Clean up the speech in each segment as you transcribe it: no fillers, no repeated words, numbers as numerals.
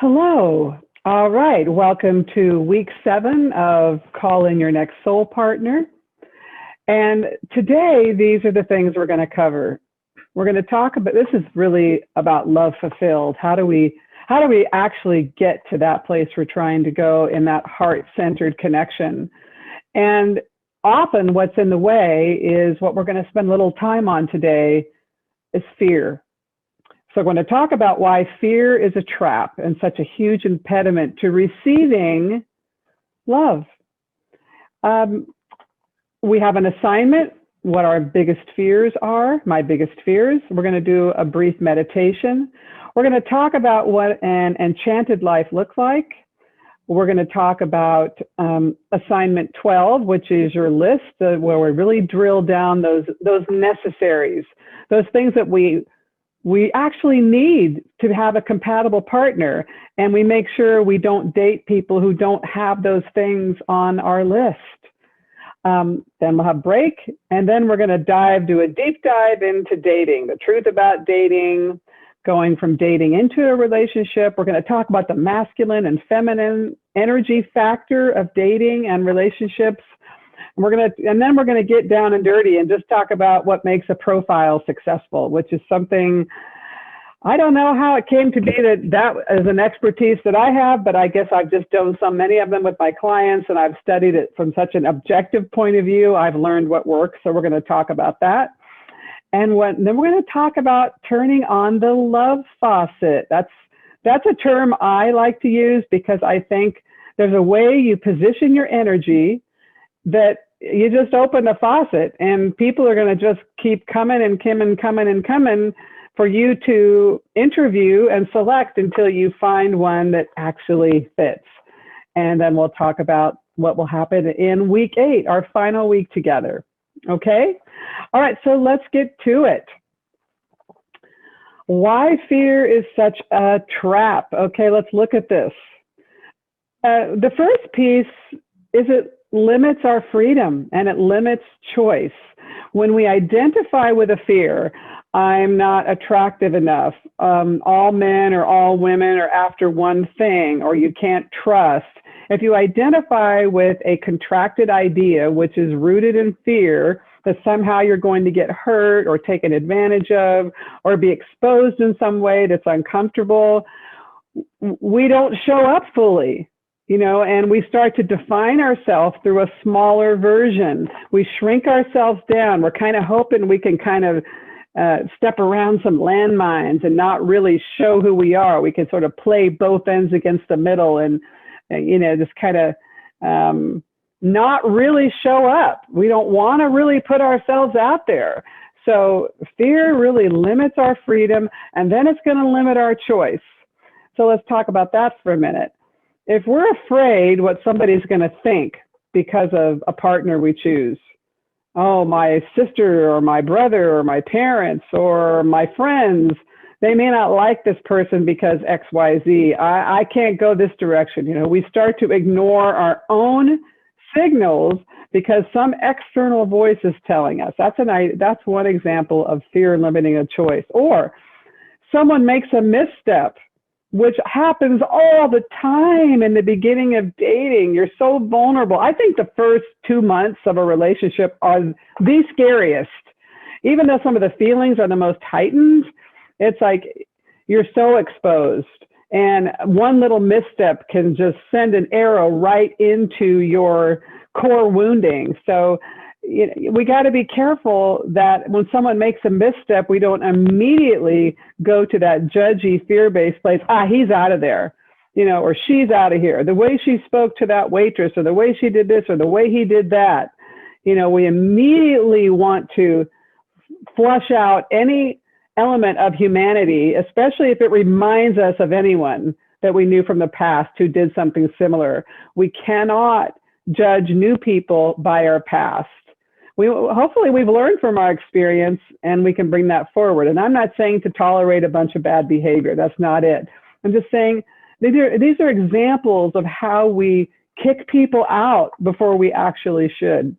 Hello. All right. Welcome to week 7 of Call in Your Next Soul Partner. And today, these are the things we're going to cover. We're going to talk about, this is really about love fulfilled. How do we actually get to that place we're trying to go in that heart-centered connection? And often what's in the way is what we're going to spend a little time on today is fear. So I'm going to talk about why fear is a trap and such a huge impediment to receiving love. We have an assignment, what our biggest fears are, my biggest fears. We're going to do a brief meditation. We're going to talk about what an enchanted life looks like. We're going to talk about assignment 12, which is your list where we really drill down those necessaries, those things that we actually need to have a compatible partner, and we make sure we don't date people who don't have those things on our list. Then we'll have break, and then we're going to do a deep dive into dating, the truth about dating, going from dating into a relationship. We're going to talk about the masculine and feminine energy factor of dating and relationships. And then we're going to get down and dirty and just talk about what makes a profile successful, which is something, I don't know how it came to be that is an expertise that I have, but I guess I've just done so many of them with my clients, and I've studied it from such an objective point of view. I've learned what works, so we're going to talk about that. And then we're going to talk about turning on the love faucet. That's a term I like to use because I think there's a way you position your energy that you just open the faucet and people are going to just keep coming and coming for you to interview and select until you find one that actually fits. And then we'll talk about what will happen in week 8, our final week together. Okay? All right, so let's get to it. Why fear is such a trap. Okay, let's look at this. The first piece is it limits our freedom and it limits choice. When we identify with a fear, I'm not attractive enough, all men or all women are after one thing, or you can't trust. If you identify with a contracted idea, which is rooted in fear, that somehow you're going to get hurt or taken advantage of or be exposed in some way that's uncomfortable, we don't show up fully. And we start to define ourselves through a smaller version. We shrink ourselves down. We're kind of hoping we can kind of step around some landmines and not really show who we are. We can sort of play both ends against the middle and, just kind of not really show up. We don't want to really put ourselves out there. So fear really limits our freedom, and then it's going to limit our choice. So let's talk about that for a minute. If we're afraid what somebody's going to think because of a partner we choose, oh, my sister or my brother or my parents or my friends, they may not like this person because X, Y, Z. I can't go this direction. We start to ignore our own signals because some external voice is telling us. That's one example of fear limiting a choice. Or someone makes a misstep, which happens all the time in the beginning of dating. You're so vulnerable. I think the first 2 months of a relationship are the scariest. Even though some of the feelings are the most heightened, it's like you're so exposed. And one little misstep can just send an arrow right into your core wounding. So we got to be careful that when someone makes a misstep, we don't immediately go to that judgy, fear-based place. He's out of there, or she's out of here. The way she spoke to that waitress, or the way she did this, or the way he did that, we immediately want to flush out any element of humanity, especially if it reminds us of anyone that we knew from the past who did something similar. We cannot judge new people by our past. Hopefully we've learned from our experience and we can bring that forward. And I'm not saying to tolerate a bunch of bad behavior. That's not it. I'm just saying these are examples of how we kick people out before we actually should.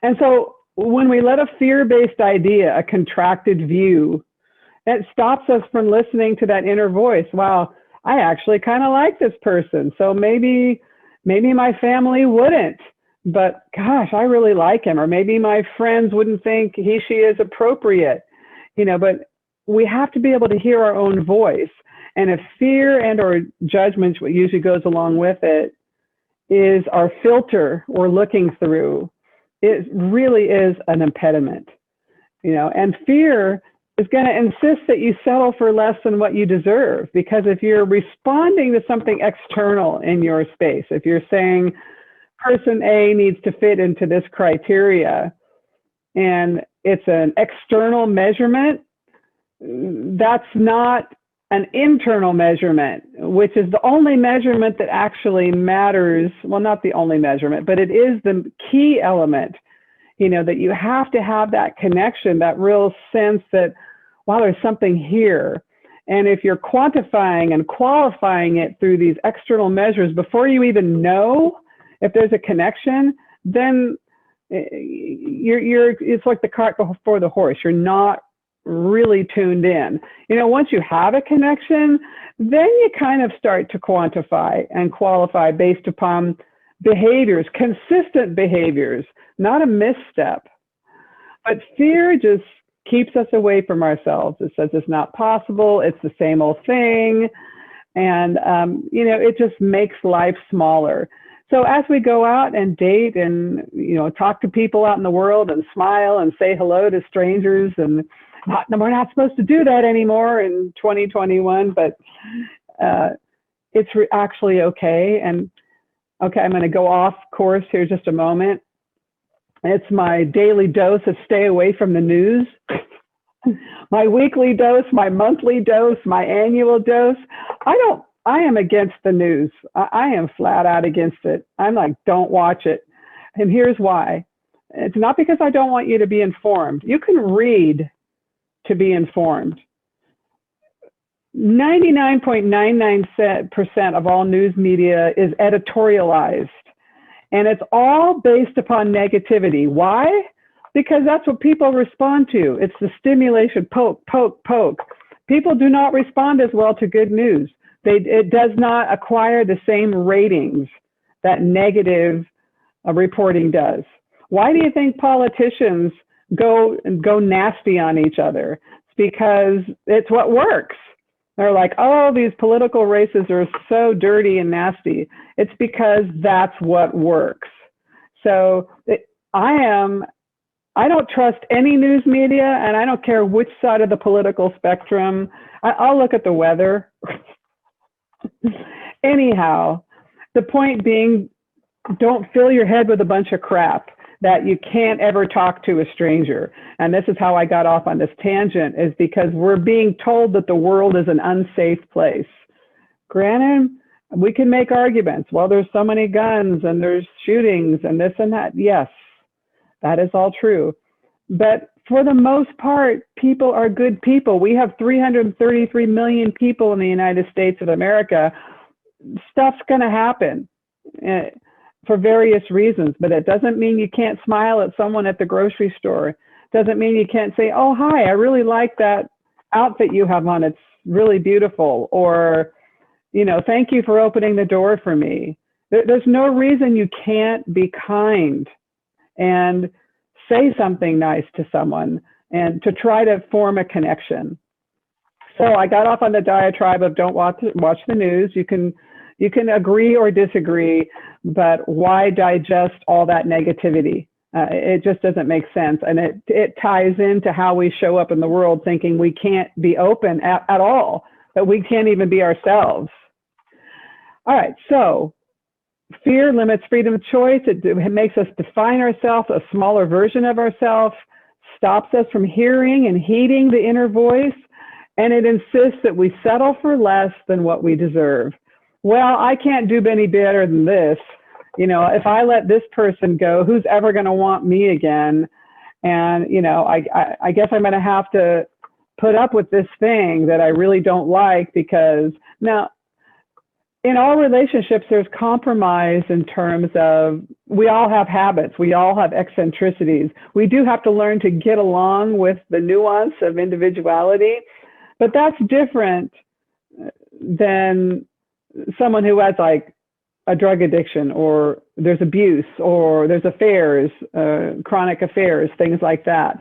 And so when we let a fear-based idea, a contracted view, it stops us from listening to that inner voice. Wow, I actually kind of like this person. So maybe my family wouldn't, but gosh, I really like him. Or maybe my friends wouldn't think she is appropriate, but we have to be able to hear our own voice. And if fear and or judgment, what usually goes along with it, is our filter we're looking through, it really is an impediment, and fear is going to insist that you settle for less than what you deserve. Because if you're responding to something external in your space, if you're saying person A needs to fit into this criteria and it's an external measurement, that's not an internal measurement, which is the only measurement that actually matters. Well, not the only measurement, but it is the key element, that you have to have that connection, that real sense that, wow, there's something here. And if you're quantifying and qualifying it through these external measures before you even know if there's a connection, then it's like the cart before the horse. You're not really tuned in. Once you have a connection, then you kind of start to quantify and qualify based upon behaviors, consistent behaviors, not a misstep. But fear just keeps us away from ourselves. It says it's not possible. It's the same old thing. And, it just makes life smaller. So as we go out and date and, talk to people out in the world and smile and say hello to strangers, and we're not supposed to do that anymore in 2021, but it's actually okay. And okay, I'm going to go off course here just a moment. It's my daily dose of stay away from the news. My weekly dose, my monthly dose, my annual dose. I am against the news. I am flat out against it. I'm like, don't watch it. And here's why. It's not because I don't want you to be informed. You can read to be informed. 99.99% of all news media is editorialized. And it's all based upon negativity. Why? Because that's what people respond to. It's the stimulation, poke, poke, poke. People do not respond as well to good news. It does not acquire the same ratings that negative reporting does. Why do you think politicians go nasty on each other? It's because it's what works. They're like, oh, these political races are so dirty and nasty. It's because that's what works. So I don't trust any news media, and I don't care which side of the political spectrum. I'll look at the weather. Anyhow, the point being, don't fill your head with a bunch of crap that you can't ever talk to a stranger. And this is how I got off on this tangent, is because we're being told that the world is an unsafe place. Granted, we can make arguments. Well, there's so many guns and there's shootings and this and that. Yes, that is all true. But for the most part, people are good people. We have 333 million people in the United States of America. Stuff's going to happen for various reasons, but it doesn't mean you can't smile at someone at the grocery store. It doesn't mean you can't say, oh, hi, I really like that outfit you have on. It's really beautiful. Or, thank you for opening the door for me. There's no reason you can't be kind and say something nice to someone and to try to form a connection. So I got off on the diatribe of don't watch the news. You can agree or disagree, but why digest all that negativity? It just doesn't make sense. And it ties into how we show up in the world, thinking we can't be open at all, that we can't even be ourselves. All right, so fear limits freedom of choice. It makes us define ourselves, a smaller version of ourselves, stops us from hearing and heeding the inner voice, and it insists that we settle for less than what we deserve. Well, I can't do any better than this. If I let this person go, who's ever going to want me again? And, I guess I'm going to have to put up with this thing that I really don't like, because now, in all relationships, there's compromise in terms of, we all have habits. We all have eccentricities. We do have to learn to get along with the nuance of individuality, but that's different than someone who has like a drug addiction, or there's abuse, or there's affairs, chronic affairs, things like that.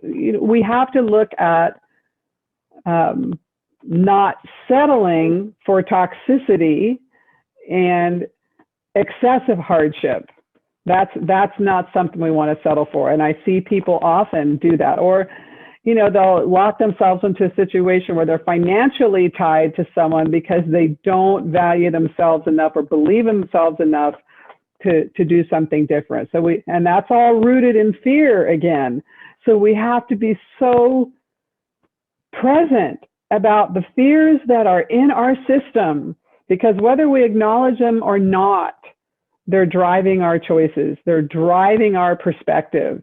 We have to look at not settling for toxicity and excessive hardship. That's not something we want to settle for. And I see people often do that. Or, they'll lock themselves into a situation where they're financially tied to someone because they don't value themselves enough or believe in themselves enough to do something different. And that's all rooted in fear again. So we have to be so present about the fears that are in our system, because whether we acknowledge them or not, they're driving our choices. They're driving our perspective.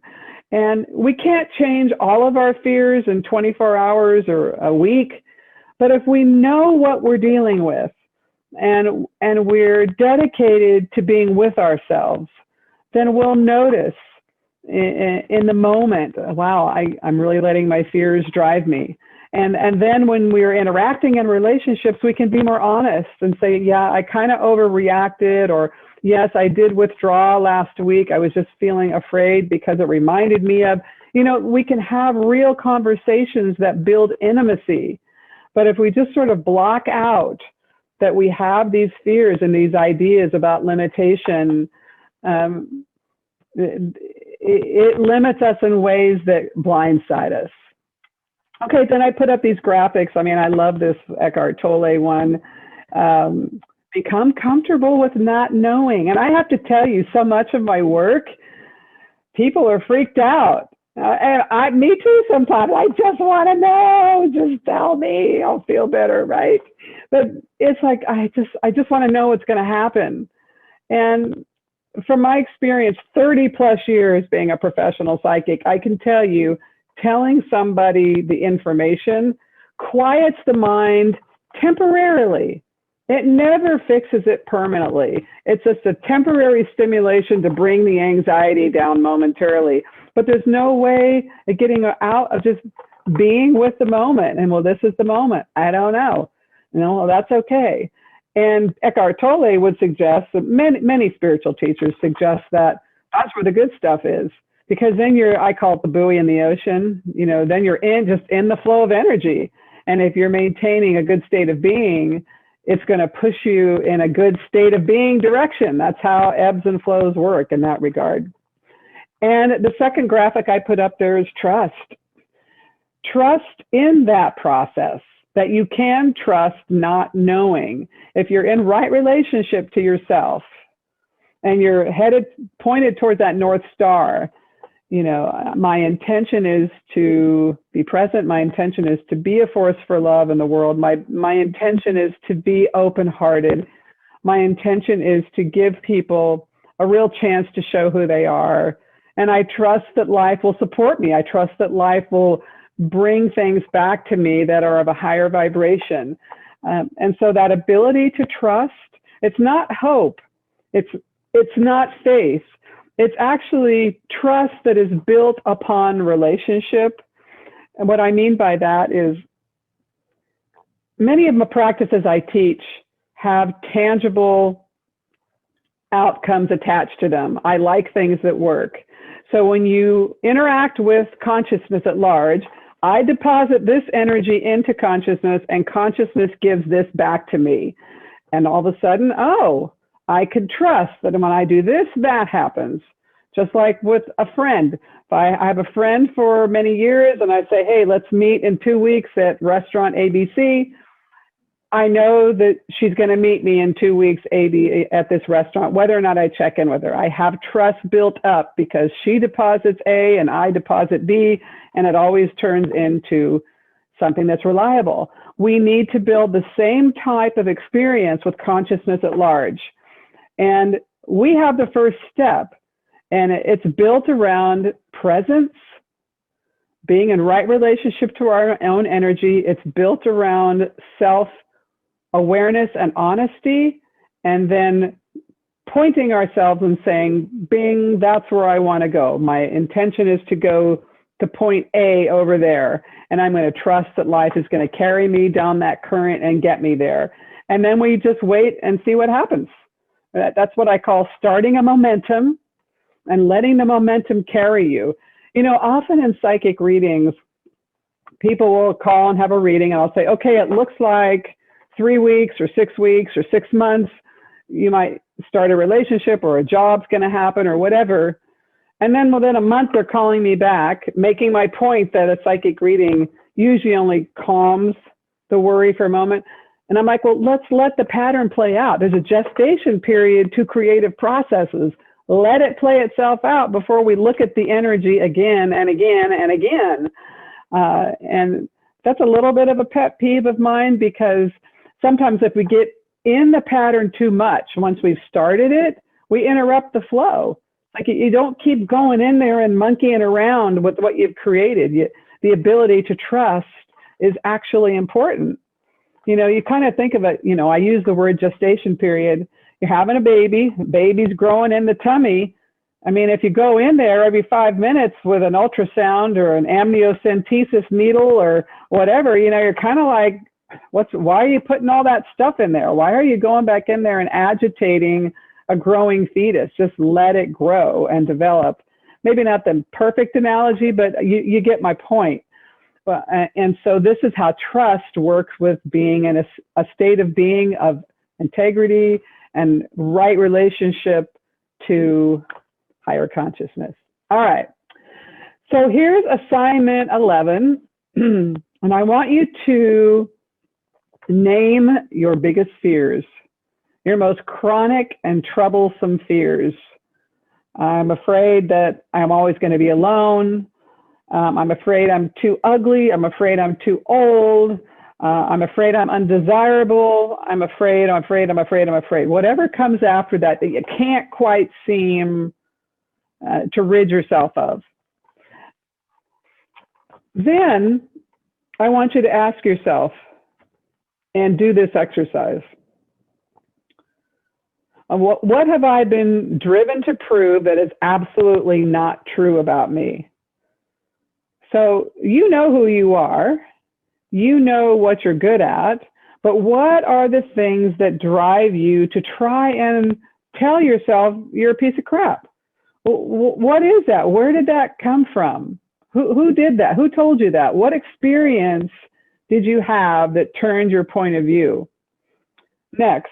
And we can't change all of our fears in 24 hours or a week. But if we know what we're dealing with, and we're dedicated to being with ourselves, then we'll notice in the moment, wow, I'm really letting my fears drive me. And then when we're interacting in relationships, we can be more honest and say, yeah, I kind of overreacted, or yes, I did withdraw last week. I was just feeling afraid because it reminded me of, we can have real conversations that build intimacy. But if we just sort of block out that we have these fears and these ideas about limitation, it limits us in ways that blindside us. Okay, then I put up these graphics. I mean, I love this Eckhart Tolle one. Become comfortable with not knowing. And I have to tell you, so much of my work, people are freaked out. And me too sometimes. I just want to know. Just tell me. I'll feel better, right? But it's like, I just want to know what's going to happen. And from my experience, 30 plus years being a professional psychic, I can tell you, telling somebody the information quiets the mind temporarily. It never fixes it permanently. It's just a temporary stimulation to bring the anxiety down momentarily. But there's no way of getting out of just being with the moment. And well, this is the moment. I don't know. Well, that's okay. And Eckhart Tolle would suggest, that many spiritual teachers suggest, that that's where the good stuff is. Because then I call it the buoy in the ocean, then you're just in the flow of energy. And if you're maintaining a good state of being, it's going to push you in a good state of being direction. That's how ebbs and flows work in that regard. And the second graphic I put up there is trust. Trust in that process, that you can trust not knowing. If you're in right relationship to yourself and you're pointed towards that North Star, my intention is to be present. My intention is to be a force for love in the world. My intention is to be open-hearted. My intention is to give people a real chance to show who they are. And I trust that life will support me. I trust that life will bring things back to me that are of a higher vibration. And so that ability to trust, it's not hope. It's not faith. It's actually trust that is built upon relationship. And what I mean by that is, many of the practices I teach have tangible outcomes attached to them. I like things that work. So when you interact with consciousness at large, I deposit this energy into consciousness, and consciousness gives this back to me. And all of a sudden, I could trust that when I do this, that happens. Just like with a friend. If I have a friend for many years and I say, hey, let's meet in 2 weeks at restaurant ABC, I know that she's going to meet me in 2 weeks at this restaurant, whether or not I check in with her. I have trust built up because she deposits A and I deposit B, and it always turns into something that's reliable. We need to build the same type of experience with consciousness at large. And we have the first step, and it's built around presence, being in right relationship to our own energy. It's built around self-awareness and honesty, and then pointing ourselves and saying, Bing, that's where I want to go. My intention is to go to point A over there. And I'm going to trust that life is going to carry me down that current and get me there. And then we just wait and see what happens. That's what I call starting a momentum and letting the momentum carry you. You know, often in psychic readings, people will call and have a reading, and I'll say, okay, it looks like 3 weeks or 6 weeks or 6 months, you might start a relationship or a job's going to happen or whatever. And then within a month, they're calling me back, making my point that a psychic reading usually only calms the worry for a moment. And I'm like, well, let's let the pattern play out. There's a gestation period to creative processes. Let it play itself out before we look at the energy again and again and again. And that's a little bit of a pet peeve of mine, because sometimes if we get in the pattern too much, once we've started it, we interrupt the flow. Like, you don't keep going in there and monkeying around with what you've created. The ability to trust is actually important. You know, you kind of think of it, you know, I use the word gestation period. You're having a baby, baby's growing in the tummy. I mean, if you go in there every 5 minutes with an ultrasound or an amniocentesis needle or whatever, you know, you're kind of like, why are you putting all that stuff in there? Why are you going back in there and agitating a growing fetus? Just let it grow and develop. Maybe not the perfect analogy, but you get my point. And so this is how trust works with being in a state of being of integrity and right relationship to higher consciousness. All right. So here's assignment 11. And I want you to name your biggest fears, your most chronic and troublesome fears. I'm afraid that I'm always going to be alone. I'm afraid I'm too ugly. I'm afraid I'm too old. I'm afraid I'm undesirable. I'm afraid. Whatever comes after that you can't quite seem to rid yourself of. Then I want you to ask yourself and do this exercise. What have I been driven to prove that is absolutely not true about me? So you know who you are, you know what you're good at, but what are the things that drive you to try and tell yourself you're a piece of crap? What is that? Where did that come from? Who did that? Who told you that? What experience did you have that turned your point of view? Next,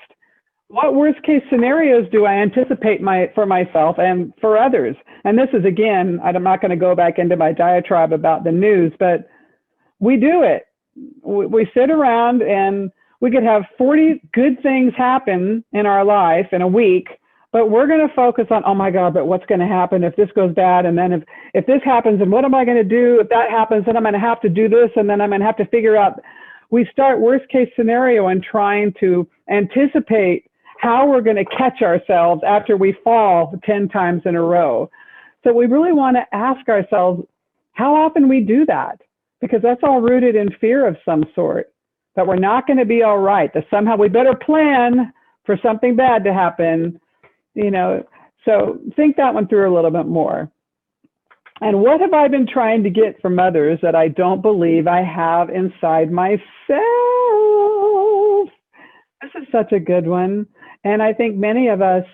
what worst case scenarios do I anticipate for myself and for others? And this is, again, I'm not going to go back into my diatribe about the news, but we do it. We sit around and we could have 40 good things happen in our life in a week, but we're going to focus on, oh my God, but what's going to happen if this goes bad? And then if this happens, and what am I going to do if that happens? Then I'm going to have to do this, and then I'm going to have to figure out. We start worst case scenario and trying to anticipate how we're going to catch ourselves after we fall 10 times in a row. So we really want to ask ourselves how often we do that, because that's all rooted in fear of some sort, that we're not going to be all right, that somehow we better plan for something bad to happen, you know. So think that one through a little bit more. And what have I been trying to get from others that I don't believe I have inside myself? This is such a good one. And I think many of us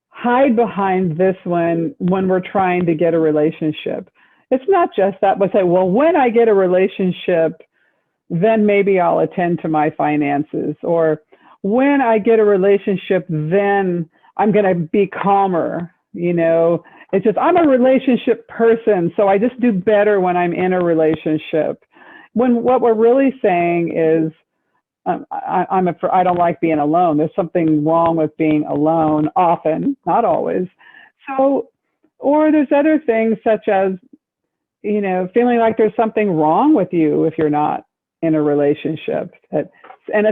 hide behind this one when we're trying to get a relationship. It's not just that, but say, well, when I get a relationship, then maybe I'll attend to my finances. Or when I get a relationship, then I'm going to be calmer. You know, it's just, I'm a relationship person, so I just do better when I'm in a relationship. When what we're really saying is, I don't like being alone. There's something wrong with being alone often, not always. So, or there's other things such as, you know, feeling like there's something wrong with you if you're not in a relationship. And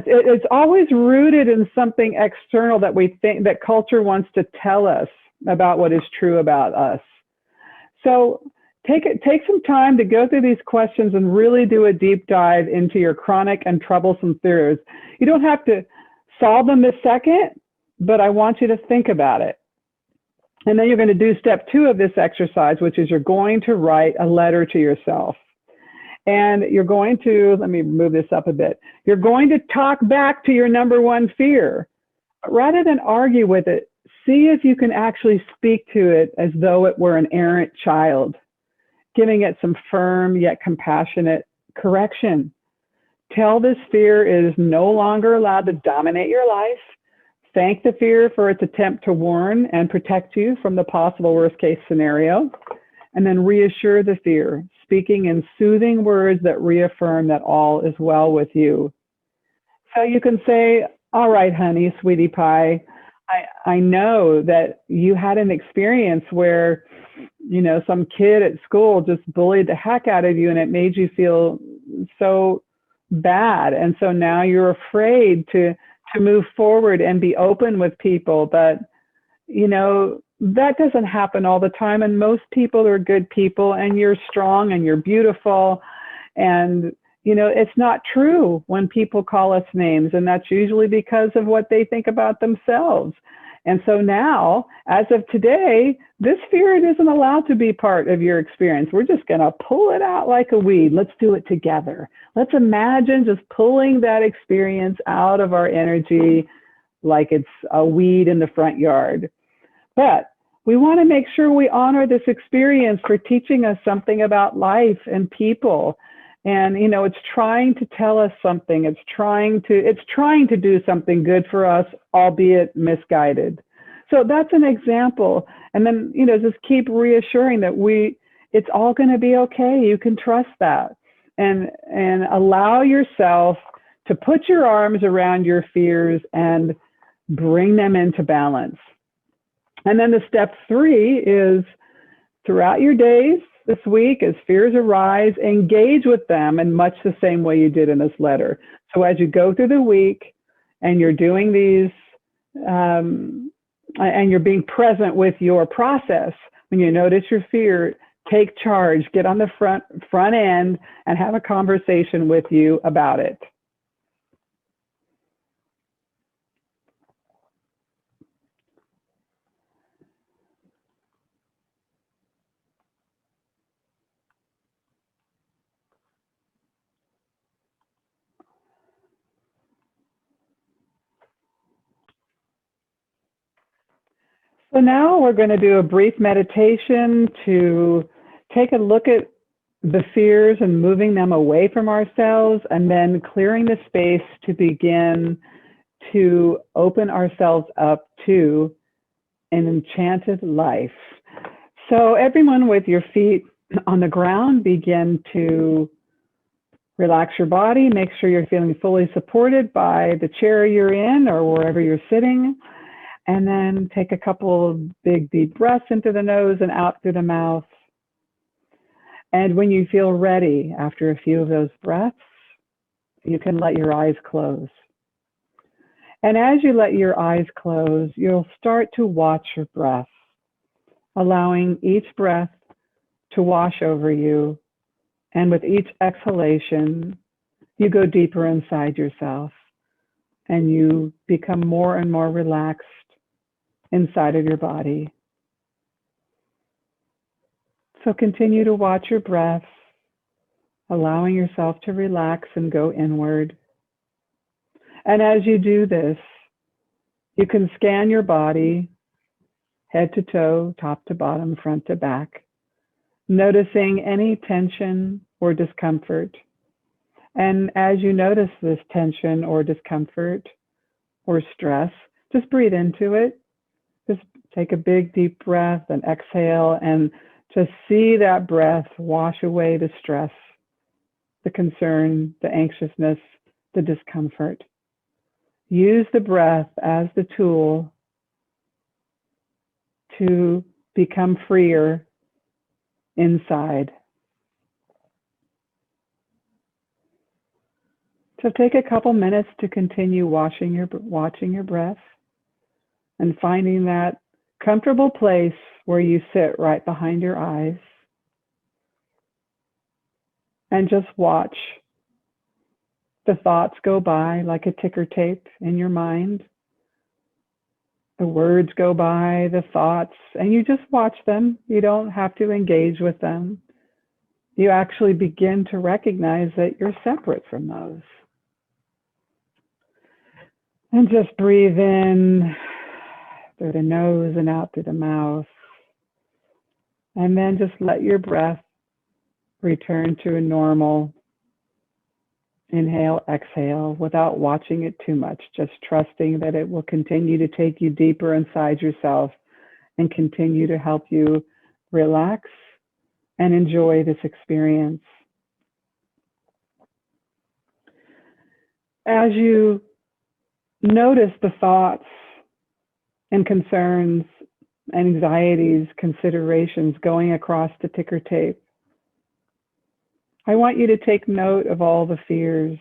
it's always rooted in something external that we think that culture wants to tell us about what is true about us. So take some time to go through these questions and really do a deep dive into your chronic and troublesome fears. You don't have to solve them this second, but I want you to think about it. And then you're going to do step 2 of this exercise, which is you're going to write a letter to yourself. And you're going to, let me move this up a bit. You're going to talk back to your number 1 fear. But rather than argue with it, see if you can actually speak to it as though it were an errant child, giving it some firm yet compassionate correction. Tell this fear it is no longer allowed to dominate your life. Thank the fear for its attempt to warn and protect you from the possible worst case scenario. And then reassure the fear, speaking in soothing words that reaffirm that all is well with you. So you can say, all right, honey, sweetie pie, I know that you had an experience where, you know, some kid at school just bullied the heck out of you and it made you feel so bad. And so now you're afraid to move forward and be open with people. But, you know, that doesn't happen all the time. And most people are good people, and you're strong and you're beautiful. And, you know, it's not true when people call us names, and that's usually because of what they think about themselves. And so now, as of today, this fear isn't allowed to be part of your experience. We're just going to pull it out like a weed. Let's do it together. Let's imagine just pulling that experience out of our energy like it's a weed in the front yard. But we want to make sure we honor this experience for teaching us something about life and people. And, you know, it's trying to tell us something. It's trying to do something good for us, albeit misguided. So that's an example. And then, you know, just keep reassuring that it's all going to be okay. You can trust that, and allow yourself to put your arms around your fears and bring them into balance. And then the step 3 is, throughout your days this week, as fears arise, engage with them in much the same way you did in this letter. So as you go through the week and you're doing these, and you're being present with your process, when you notice your fear, take charge, get on the front end and have a conversation with you about it. So now we're going to do a brief meditation to take a look at the fears and moving them away from ourselves, and then clearing the space to begin to open ourselves up to an enchanted life. So everyone, with your feet on the ground, begin to relax your body. Make sure you're feeling fully supported by the chair you're in or wherever you're sitting. And then take a couple of big, deep breaths into the nose and out through the mouth. And when you feel ready, after a few of those breaths, you can let your eyes close. And as you let your eyes close, you'll start to watch your breath, allowing each breath to wash over you. And with each exhalation, you go deeper inside yourself and you become more and more relaxed inside of your body. So continue to watch your breath, allowing yourself to relax and go inward. And as you do this, you can scan your body, head to toe, top to bottom, front to back, noticing any tension or discomfort. And as you notice this tension or discomfort or stress, just breathe into it. Just take a big, deep breath and exhale, and just see that breath wash away the stress, the concern, the anxiousness, the discomfort. Use the breath as the tool to become freer inside. So take a couple minutes to continue watching your breath and finding that comfortable place where you sit right behind your eyes. And just watch the thoughts go by like a ticker tape in your mind. The words go by, the thoughts, and you just watch them. You don't have to engage with them. You actually begin to recognize that you're separate from those. And just breathe in through the nose and out through the mouth. And then just let your breath return to a normal inhale, exhale, without watching it too much, just trusting that it will continue to take you deeper inside yourself and continue to help you relax and enjoy this experience. As you notice the thoughts and concerns, anxieties, considerations going across the ticker tape, I want you to take note of all the fears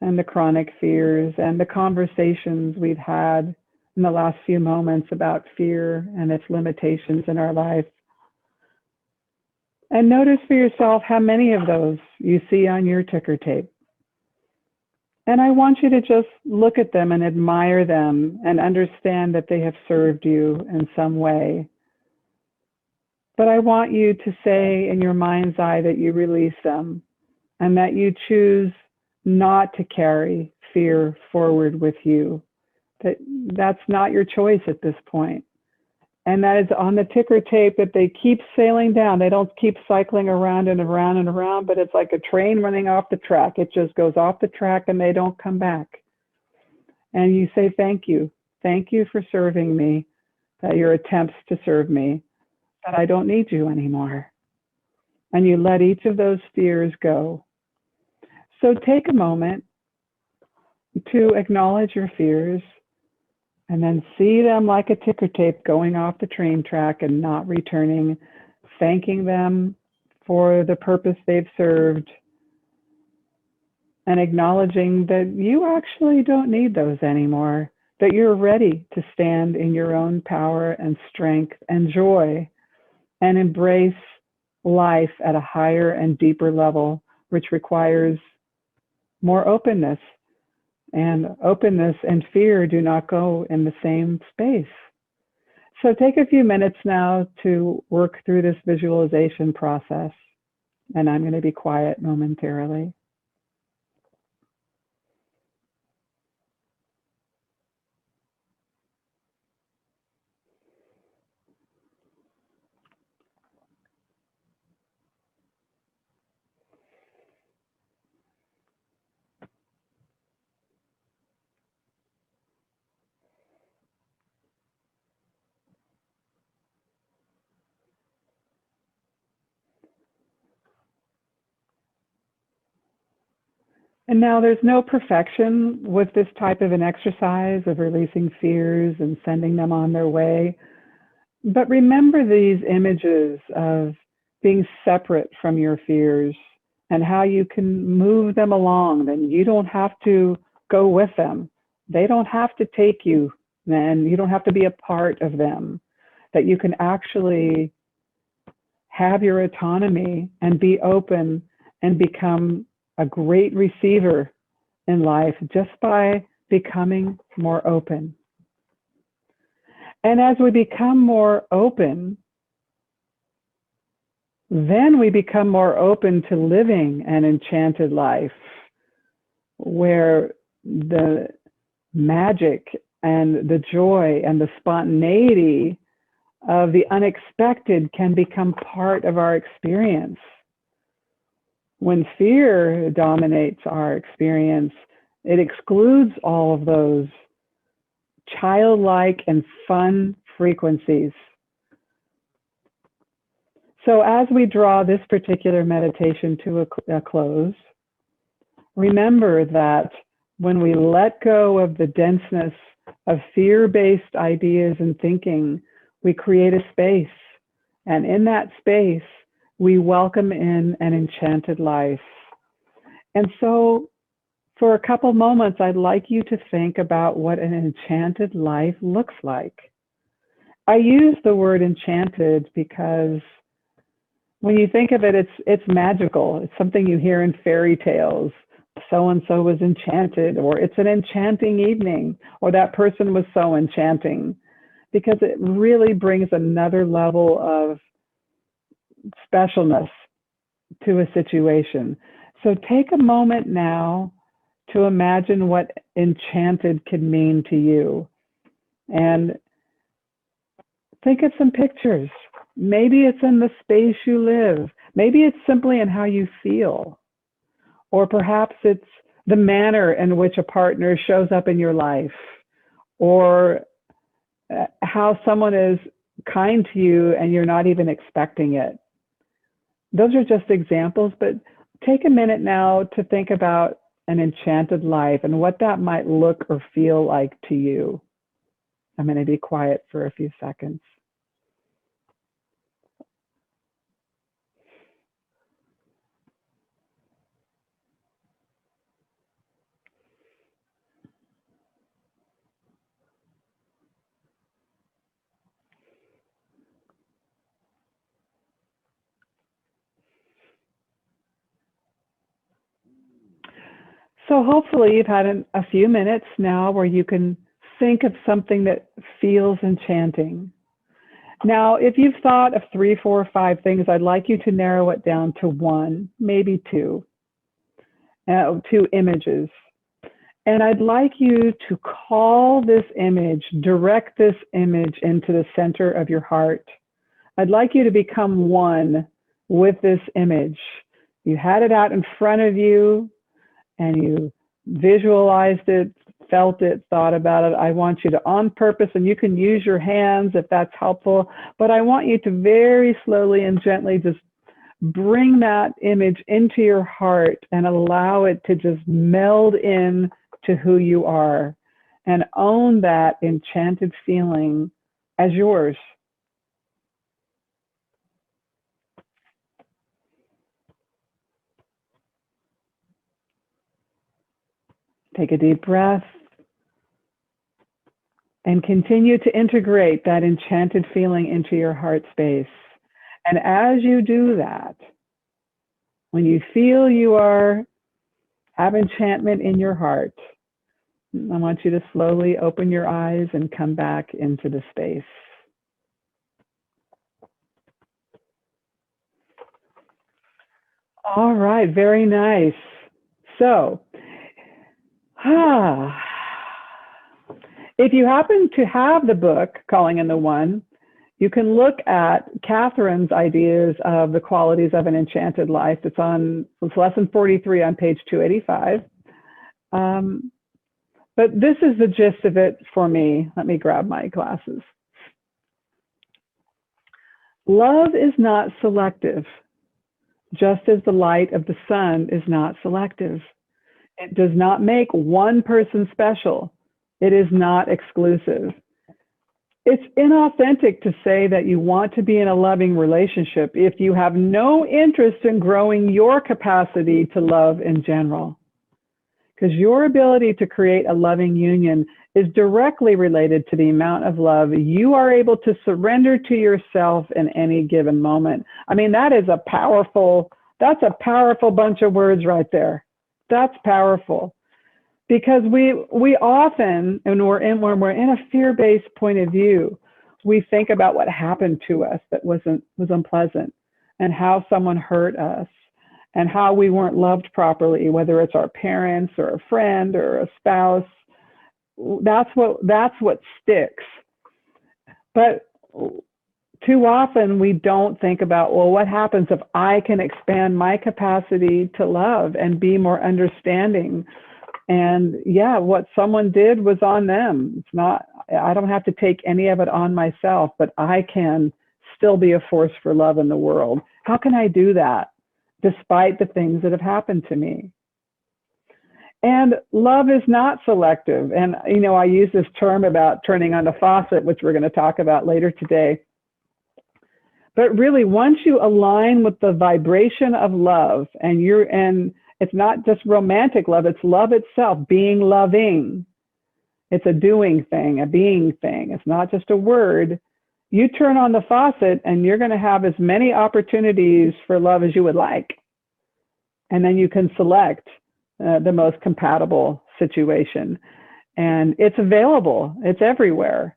and the chronic fears and the conversations we've had in the last few moments about fear and its limitations in our life. And notice for yourself how many of those you see on your ticker tape. And I want you to just look at them and admire them and understand that they have served you in some way. But I want you to say in your mind's eye that you release them and that you choose not to carry fear forward with you. That's not your choice at this point. And that is on the ticker tape that they keep sailing down. They don't keep cycling around and around and around, but it's like a train running off the track. It just goes off the track and they don't come back. And you say, thank you. Thank you for serving me, your attempts to serve me, that I don't need you anymore. And you let each of those fears go. So take a moment to acknowledge your fears and then see them like a ticker tape going off the train track and not returning, thanking them for the purpose they've served, and acknowledging that you actually don't need those anymore, that you're ready to stand in your own power and strength and joy and embrace life at a higher and deeper level, which requires more openness. And openness and fear do not go in the same space. So take a few minutes now to work through this visualization process, and I'm going to be quiet momentarily. And now there's no perfection with this type of an exercise of releasing fears and sending them on their way. But remember these images of being separate from your fears and how you can move them along. Then you don't have to go with them. They don't have to take you, and you don't have to be a part of them. That you can actually have your autonomy and be open and become a great receiver in life just by becoming more open. And as we become more open, then we become more open to living an enchanted life where the magic and the joy and the spontaneity of the unexpected can become part of our experience. When fear dominates our experience, it excludes all of those childlike and fun frequencies. So as we draw this particular meditation to a close, remember that when we let go of the denseness of fear-based ideas and thinking, we create a space. And in that space, we welcome in an enchanted life. And so for a couple moments, I'd like you to think about what an enchanted life looks like. I use the word enchanted because when you think of it, it's magical. It's something you hear in fairy tales. so-and-so was enchanted, or it's an enchanting evening, or that person was so enchanting, because it really brings another level of specialness to a situation. So take a moment now to imagine what enchanted can mean to you. And think of some pictures. Maybe it's in the space you live. Maybe it's simply in how you feel. Or perhaps it's the manner in which a partner shows up in your life, or how someone is kind to you and you're not even expecting it. Those are just examples, but take a minute now to think about an enchanted life and what that might look or feel like to you. I'm going to be quiet for a few seconds. So hopefully you've had a few minutes now where you can think of something that feels enchanting. Now, if you've thought of 3, 4, 5 things, I'd like you to narrow it down to one, maybe two images. And I'd like you to call this image, direct this image into the center of your heart. I'd like you to become one with this image. You had it out in front of you and you visualized it, felt it, thought about it. I want you to, on purpose, and you can use your hands if that's helpful, but I want you to very slowly and gently just bring that image into your heart and allow it to just meld in to who you are, and own that enchanted feeling as yours. Take a deep breath and continue to integrate that enchanted feeling into your heart space. And as you do that, when you feel you have enchantment in your heart, I want you to slowly open your eyes and come back into the space. All right, very nice. So, if you happen to have the book, Calling in the One, you can look at Catherine's ideas of the qualities of an enchanted life. It's lesson 43 on page 285. But this is the gist of it for me. Let me grab my glasses. Love is not selective, just as the light of the sun is not selective. It does not make one person special. It is not exclusive. It's inauthentic to say that you want to be in a loving relationship if you have no interest in growing your capacity to love in general. Because your ability to create a loving union is directly related to the amount of love you are able to surrender to yourself in any given moment. I mean, that's a powerful bunch of words right there. That's powerful. Because we often, when we're in a fear-based point of view, we think about what happened to us that was unpleasant, and how someone hurt us, and how we weren't loved properly, whether it's our parents or a friend or a spouse. That's what sticks. But too often we don't think about, well, what happens if I can expand my capacity to love and be more understanding? And yeah, what someone did was on them. I don't have to take any of it on myself, but I can still be a force for love in the world. How can I do that despite the things that have happened to me? And love is not selective. And, I use this term about turning on the faucet, which we're going to talk about later today. But really, once you align with the vibration of love, and it's not just romantic love, it's love itself, being loving. It's a doing thing, a being thing. It's not just a word. You turn on the faucet and you're going to have as many opportunities for love as you would like. And then you can select the most compatible situation. And it's available, it's everywhere.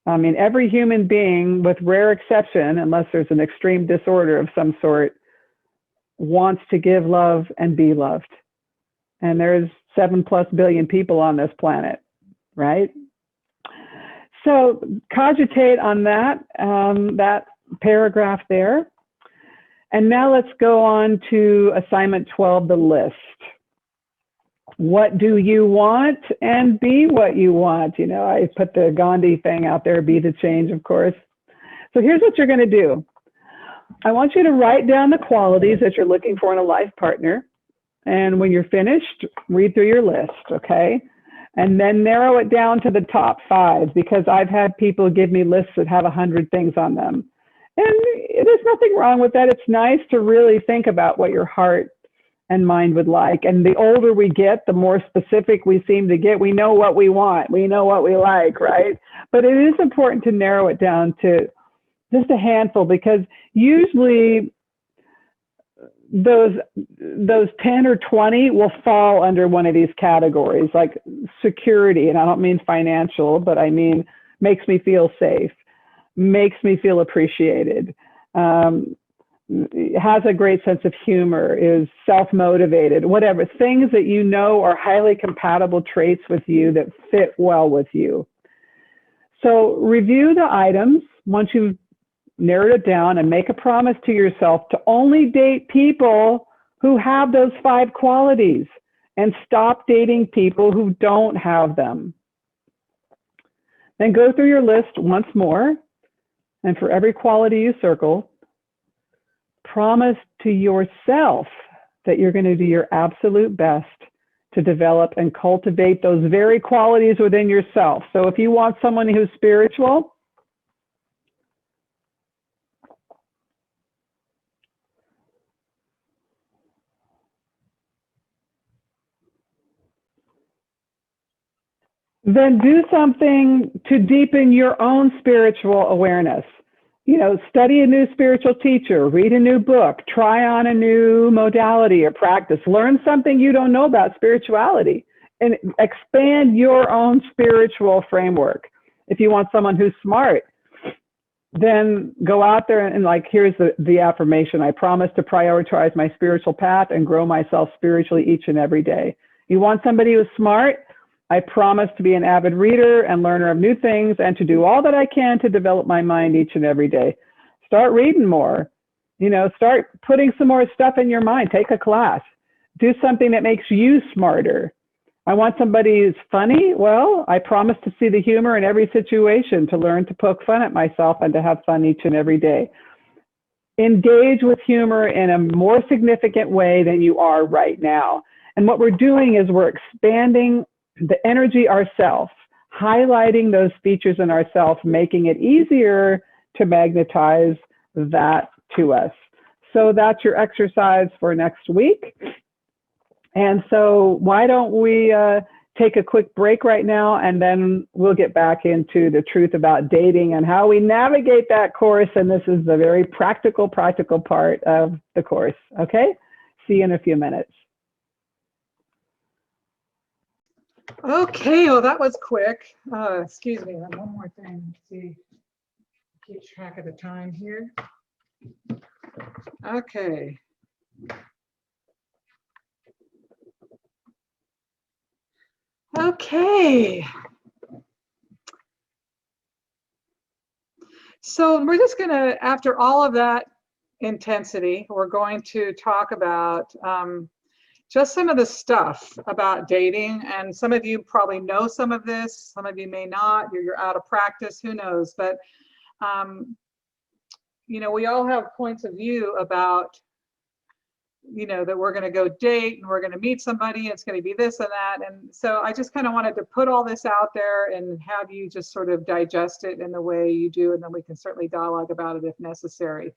I mean, every human being, with rare exception, unless there's an extreme disorder of some sort, wants to give love and be loved. And there's 7+ billion people on this planet, right? So cogitate on that, that paragraph there. And now let's go on to assignment 12, the list. What do you want, and be what you want? You know, I put the Gandhi thing out there, be the change, of course. So here's what you're going to do. I want you to write down the qualities that you're looking for in a life partner. And when you're finished, read through your list, okay? And then narrow it down to the top 5, because I've had people give me lists that have 100 things on them. And there's nothing wrong with that. It's nice to really think about what your heart and mind would like. And the older we get, the more specific we seem to get. We know what we want. We know what we like, right? But it is important to narrow it down to just a handful, because usually those 10 or 20 will fall under one of these categories, like security. And I don't mean financial, but I mean makes me feel safe, makes me feel appreciated, has a great sense of humor, is self-motivated, whatever, things that you know are highly compatible traits with you that fit well with you. So review the items once you've narrowed it down, and make a promise to yourself to only date people who have those 5 qualities, and stop dating people who don't have them. Then go through your list once more, and for every quality you circle, promise to yourself that you're going to do your absolute best to develop and cultivate those very qualities within yourself. So if you want someone who's spiritual, then do something to deepen your own spiritual awareness. You know, study a new spiritual teacher, read a new book, try on a new modality or practice, learn something you don't know about spirituality, and expand your own spiritual framework. If you want someone who's smart, then go out there and like, here's the affirmation. I promise to prioritize my spiritual path and grow myself spiritually each and every day. You want somebody who's smart? I promise to be an avid reader and learner of new things, and to do all that I can to develop my mind each and every day. Start reading more, you know, start putting some more stuff in your mind, take a class, do something that makes you smarter. I want somebody who's funny. Well, I promise to see the humor in every situation, to learn to poke fun at myself and to have fun each and every day. Engage with humor in a more significant way than you are right now. And what we're doing is we're expanding the energy ourselves, highlighting those features in ourselves, making it easier to magnetize that to us. So that's your exercise for next week. And so why don't we take a quick break right now, and then we'll get back into the truth about dating and how we navigate that course. And this is the very practical part of the course. Okay? See you in a few minutes. Okay, well, that was quick. Excuse me, one more thing. Let's see, keep track of the time here. Okay. Okay. So we're just going to, after all of that intensity, we're going to talk about just some of the stuff about dating. And some of you probably know some of this, some of you may not, you're out of practice, who knows. But, you know, we all have points of view about, you know, that we're going to go date and we're going to meet somebody and it's going to be this and that. And so I just kind of wanted to put all this out there and have you just sort of digest it in the way you do. And then we can certainly dialogue about it if necessary.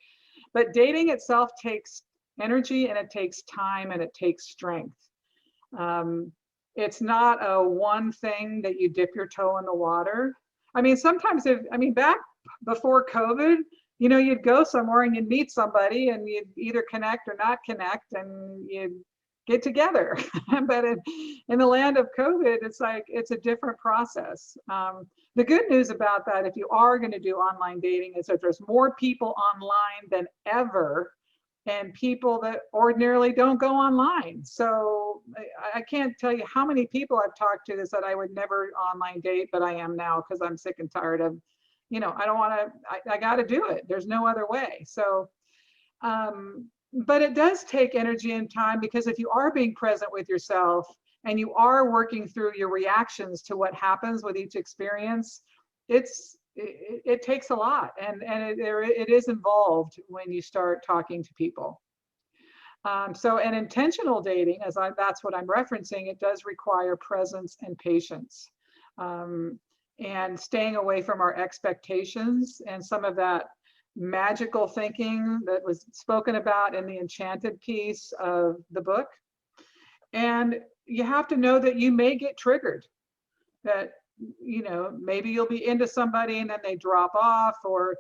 But dating itself takes energy, and it takes time, and it takes strength. It's not a one thing that you dip your toe in the water. I mean, sometimes back before COVID, you know, you'd go somewhere and you'd meet somebody and you'd either connect or not connect, and you'd get together. But in the land of COVID, it's like, it's a different process. The good news about that, if you are going to do online dating, is that there's more people online than ever, and people that ordinarily don't go online. So I can't tell you how many people I've talked to that said I would never online date, but I am now because I'm sick and tired of, I don't want to, I got to do it. There's no other way. So, but it does take energy and time, because if you are being present with yourself and you are working through your reactions to what happens with each experience, it takes a lot, and it is involved when you start talking to people. So an intentional dating, that's what I'm referencing, it does require presence and patience, and staying away from our expectations and some of that magical thinking that was spoken about in the Enchanted piece of the book. And you have to know that you may get triggered, that maybe you'll be into somebody and then they drop off, or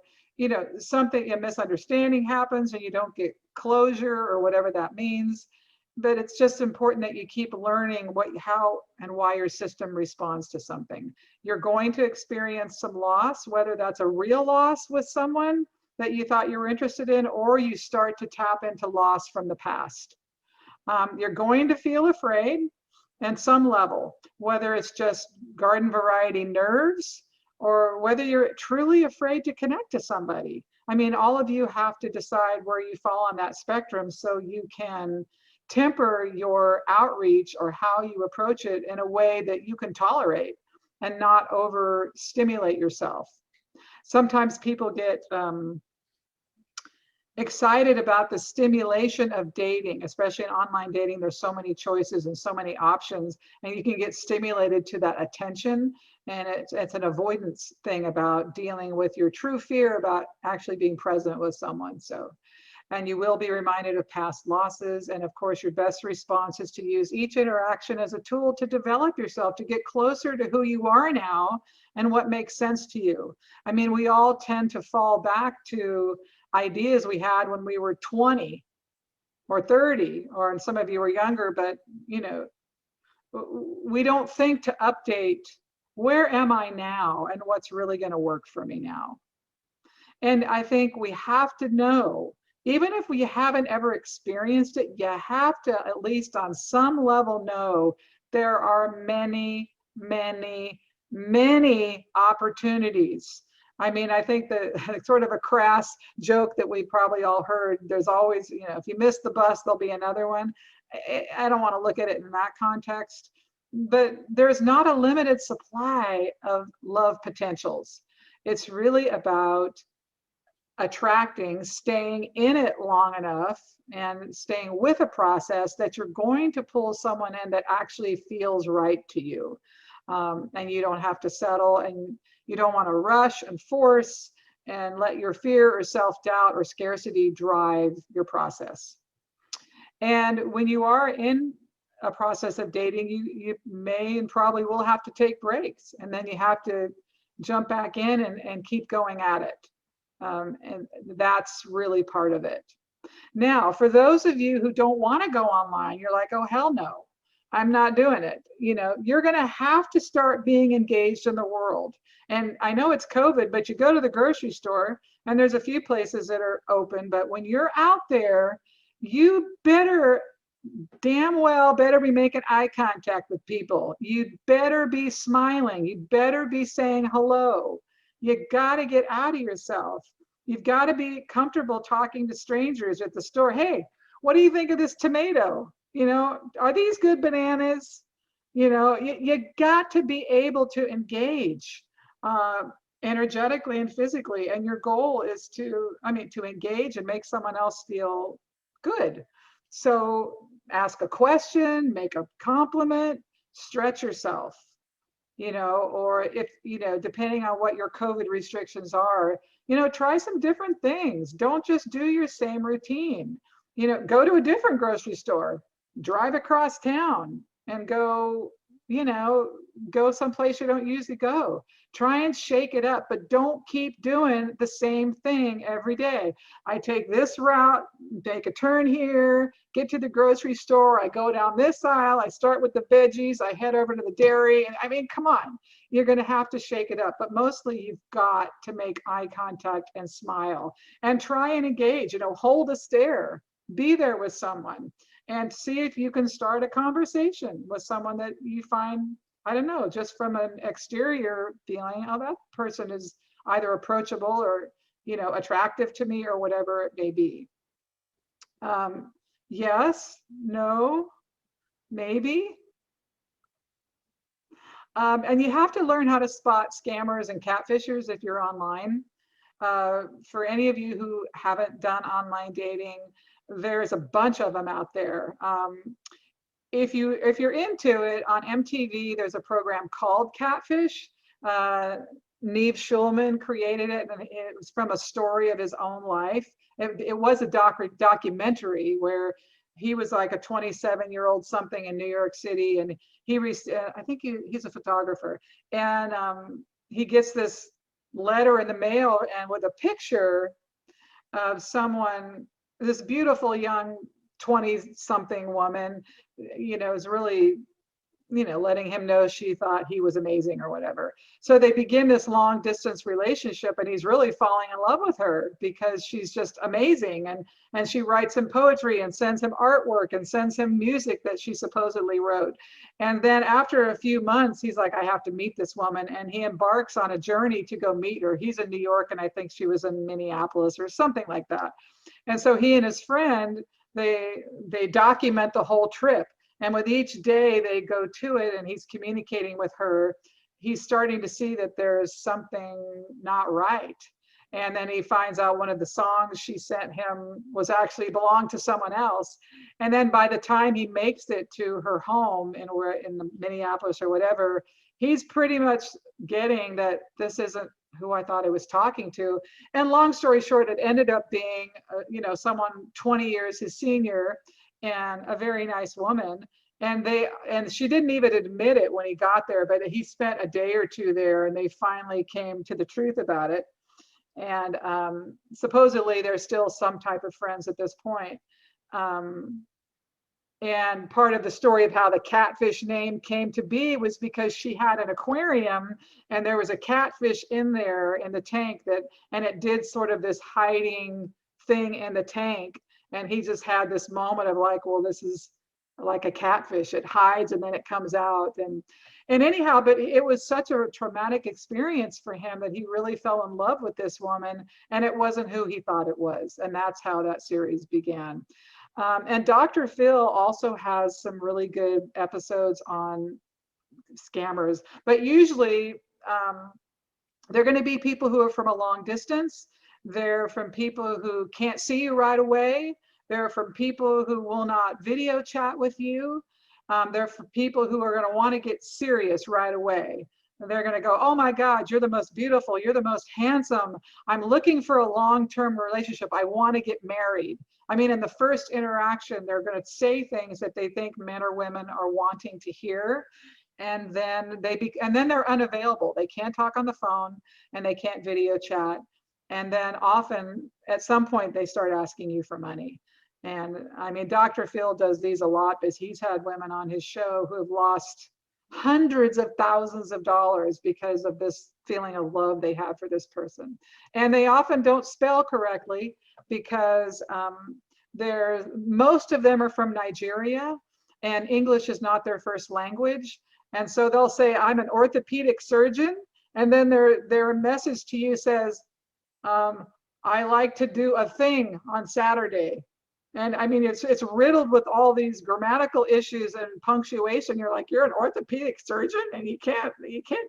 something, a misunderstanding happens and you don't get closure, or whatever that means. But it's just important that you keep learning how and why your system responds to something. You're going to experience some loss, whether that's a real loss with someone that you thought you were interested in, or you start to tap into loss from the past. You're going to feel afraid at some level, whether it's just garden variety nerves, or whether you're truly afraid to connect to somebody. I mean, all of you have to decide where you fall on that spectrum, so you can temper your outreach or how you approach it in a way that you can tolerate and not overstimulate yourself. Sometimes people get excited about the stimulation of dating, especially in online dating. There's so many choices and so many options, and you can get stimulated to that attention. And it's an avoidance thing about dealing with your true fear about actually being present with someone. So, and you will be reminded of past losses. And of course, your best response is to use each interaction as a tool to develop yourself, to get closer to who you are now and what makes sense to you. I mean, we all tend to fall back to ideas we had when we were 20 or 30, or some of you were younger, but we don't think to update, where am I now and what's really going to work for me now? And I think we have to know, even if we haven't ever experienced it, you have to at least on some level know there are many, many, many opportunities. I mean, I think that sort of a crass joke that we probably all heard, there's always, if you miss the bus, there'll be another one. I don't want to look at it in that context, but there's not a limited supply of love potentials. It's really about attracting, staying in it long enough and staying with a process that you're going to pull someone in that actually feels right to you. And you don't have to settle, and you don't want to rush and force and let your fear or self-doubt or scarcity drive your process. And when you are in a process of dating, you may and probably will have to take breaks, and then you have to jump back in and keep going at it. And that's really part of it. Now, for those of you who don't want to go online, you're like, oh, hell no, I'm not doing it. You're going to have to start being engaged in the world. And I know it's COVID, but you go to the grocery store and there's a few places that are open, but when you're out there, you damn well better be making eye contact with people. You'd better be smiling. You'd better be saying hello. You got to get out of yourself. You've got to be comfortable talking to strangers at the store. Hey, what do you think of this tomato? Are these good bananas? You got to be able to engage energetically and physically. And your goal is to engage and make someone else feel good. So ask a question, make a compliment, stretch yourself, or if, depending on what your COVID restrictions are, try some different things. Don't just do your same routine. Go to a different grocery store, drive across town and go, you know, go someplace you don't usually go. Try and shake it up, but don't keep doing the same thing every day. I take this route, take a turn here, get to the grocery store, I go down this aisle, I start with the veggies, I head over to the dairy. And I mean, come on, you're going to have to shake it up, but mostly you've got to make eye contact and smile and try and engage, you know, hold a stare, be there with someone and see if you can start a conversation with someone that you find, I don't know, just from an exterior feeling, oh, that person is either approachable or, you know, attractive to me or whatever it may be. Yes, no, maybe. And you have to learn how to spot scammers and catfishers if you're online. For any of you who haven't done online dating, there's a bunch of them out there. If you're into it, on MTV, there's a program called Catfish. Neve Schulman created it, and it was from a story of his own life. It was a documentary where he was like a 27-year-old something in New York City, and I think he's a photographer, and he gets this letter in the mail, and with a picture of someone, this beautiful young 20-something woman, you know, is really, you know, letting him know she thought he was amazing or whatever. So they begin this long distance relationship, and he's really falling in love with her because she's just amazing. And she writes him poetry and sends him artwork and sends him music that she supposedly wrote. And then after a few months, he's like, I have to meet this woman. And he embarks on a journey to go meet her. He's in New York, and I think she was in Minneapolis or something like that. And so he and his friend, they document the whole trip. And with each day they go to it and he's communicating with her, he's starting to see that there's something not right. And then he finds out one of the songs she sent him was actually belonged to someone else. And then by the time he makes it to her home in the Minneapolis or whatever, he's pretty much getting that this isn't who I thought I was talking to. And long story short, it ended up being, you know, someone 20 years his senior, and a very nice woman. And she didn't even admit it when he got there, but he spent a day or two there, and they finally came to the truth about it. And supposedly they're still some type of friends at this point. And part of the story of how the catfish name came to be was because she had an aquarium, and there was a catfish in there in the tank and it did sort of this hiding thing in the tank. And he just had this moment of like, well, this is like a catfish. It hides and then it comes out. And anyhow, but it was such a traumatic experience for him that he really fell in love with this woman, and it wasn't who he thought it was. And that's how that series began. And Dr. Phil also has some really good episodes on scammers, but usually they're going to be people who are from a long distance. They're from people who can't see you right away. They're from people who will not video chat with you. They're from people who are going to want to get serious right away. And they're going to go, oh my God, you're the most beautiful. You're the most handsome. I'm looking for a long-term relationship. I want to get married. I mean, in the first interaction, they're going to say things that they think men or women are wanting to hear. And then they're unavailable. They can't talk on the phone and they can't video chat. And then often at some point they start asking you for money. And I mean, Dr. Phil does these a lot because he's had women on his show who have lost hundreds of thousands of dollars because of this feeling of love they have for this person. And they often don't spell correctly because most of them are from Nigeria and English is not their first language. And so they'll say, I'm an orthopedic surgeon. And then their message to you says, I like to do a thing on Saturday. And I mean, it's riddled with all these grammatical issues and punctuation. You're like, you're an orthopedic surgeon and you can't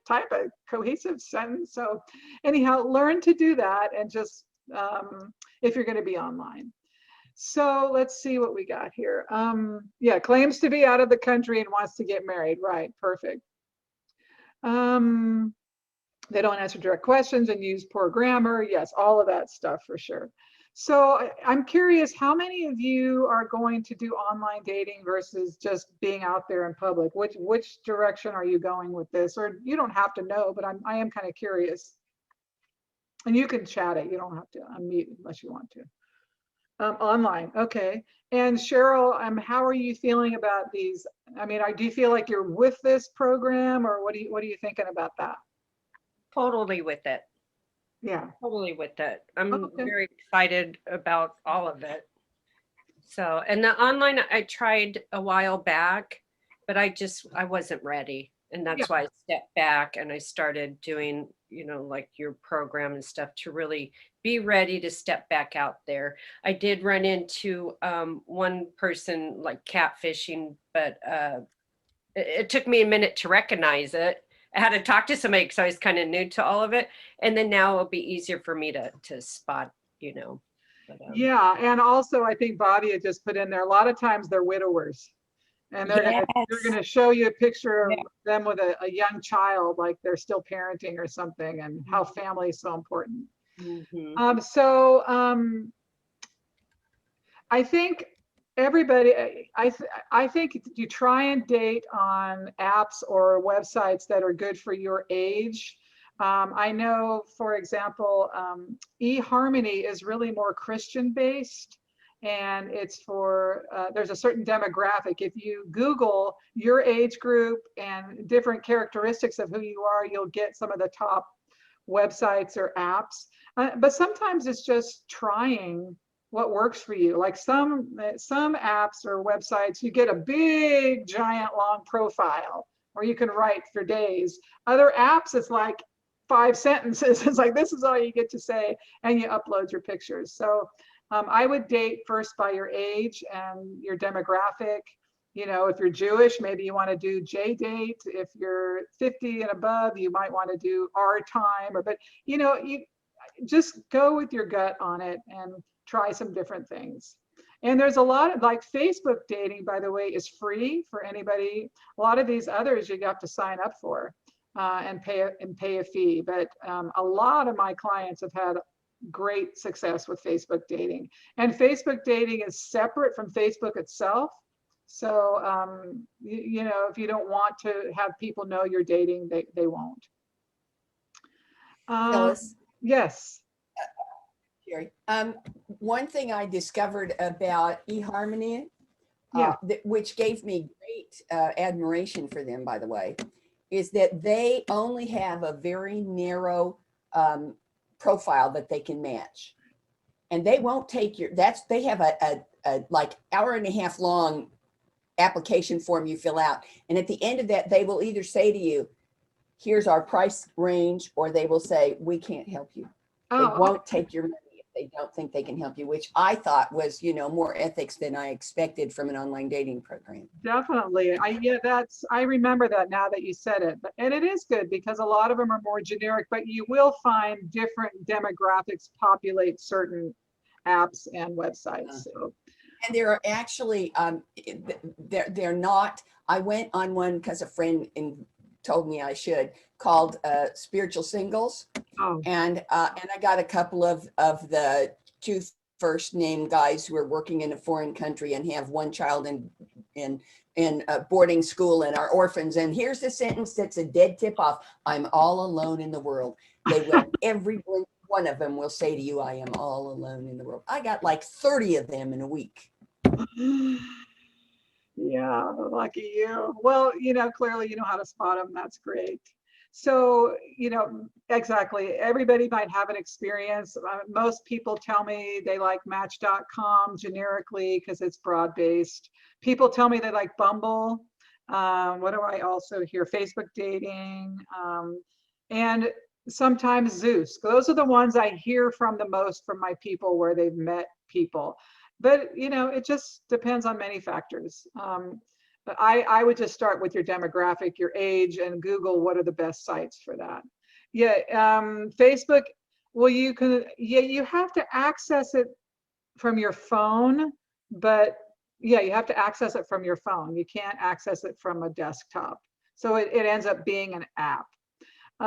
type a cohesive sentence. So anyhow, learn to do that, and just if you're going to be online. So let's see what we got here. Yeah, claims to be out of the country and wants to get married. Right, perfect. They don't answer direct questions and use poor grammar. Yes, all of that stuff for sure. So I'm curious, how many of you are going to do online dating versus just being out there in public? Which direction are you going with this? Or you don't have to know, but I am kind of curious. And you can chat it. You don't have to unmute unless you want to. Online, okay. And Cheryl, how are you feeling about these? I mean, do you feel like you're with this program, or what are you thinking about that? Totally with it. Yeah. Totally with it. I'm Okay. very excited about all of it. So, and the online I tried a while back, but I wasn't ready. And Yeah. that's why I stepped back and I started doing, like your program and stuff to really be ready to step back out there. I did run into one person like catfishing, but it took me a minute to recognize it. I had to talk to somebody because I was kind of new to all of it. And then now it'll be easier for me to spot, But, Yeah. And also, I think Bobby had just put in there, a lot of times they're widowers. And they're gonna show you a picture of them with a young child, like they're still parenting or something, and how family is so important. I think everybody, I think you try and date on apps or websites that are good for your age. I know, for example, eHarmony is really more Christian based, and it's for, there's a certain demographic. If you Google your age group and different characteristics of who you are, you'll get some of the top websites or apps. But sometimes it's just trying what works for you. Like some apps or websites, you get a big, giant, long profile, or you can write for days. Other apps, it's like 5 sentences. It's like, this is all you get to say, and you upload your pictures. So I would date first by your age and your demographic. If you're Jewish, maybe you want to do JDate. If you're 50 and above, you might want to do our time. But you just go with your gut on it and try some different things. And there's a lot of, like, Facebook dating, by the way, is free for anybody. A lot of these others you have to sign up for and pay a fee. But a lot of my clients have had great success with Facebook dating. And Facebook dating is separate from Facebook itself. So, if you don't want to have people know you're dating, they won't. Phyllis? Yes. Jerry. One thing I discovered about eHarmony, Yeah. which gave me great admiration for them, by the way, is that they only have a very narrow profile that they can match. And they won't take they have a like hour and a half long application form you fill out. And at the end of that, they will either say to you, here's our price range, or they will say, we can't help you. They won't take your money if they don't think they can help you, which I thought was, more ethics than I expected from an online dating program. Definitely. I remember that now that you said it. And it is good because a lot of them are more generic, but you will find different demographics populate certain apps and websites. So. And there are actually, they're not, I went on one because a friend told me I should, called Spiritual Singles. Oh. And I got a couple of the 2 first name guys who are working in a foreign country and have one child in a boarding school and are orphans. And here's the sentence that's a dead tip off: I'm all alone in the world. They will, every one of them will say to you, I am all alone in the world. I got like 30 of them in a week. Yeah, lucky you. Well, clearly you know how to spot them. That's great. So, exactly. Everybody might have an experience. Most people tell me they like Match.com generically because it's broad-based. People tell me they like Bumble. What do I also hear? Facebook dating. And sometimes Zeus. Those are the ones I hear from the most from my people where they've met people. But, it just depends on many factors. But I would just start with your demographic, your age, and Google what are the best sites for that. Yeah, Facebook, well, you have to access it from your phone, but yeah, you have to access it from your phone. You can't access it from a desktop. So it ends up being an app.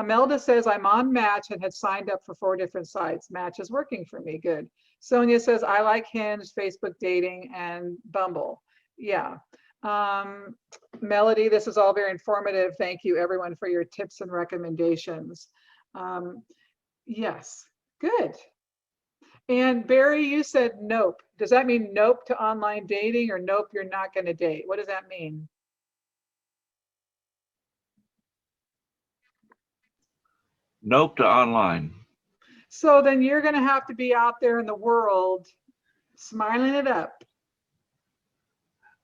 Melda says, I'm on Match and had signed up for 4 different sites. Match is working for me, good. Sonia says, I like Hinge, Facebook dating, and Bumble. Yeah. Melody, this is all very informative. Thank you everyone for your tips and recommendations. Yes, good. And Barry, you said nope. Does that mean nope to online dating, or nope, you're not going to date? What does that mean? Nope to online. So then you're going to have to be out there in the world smiling it up.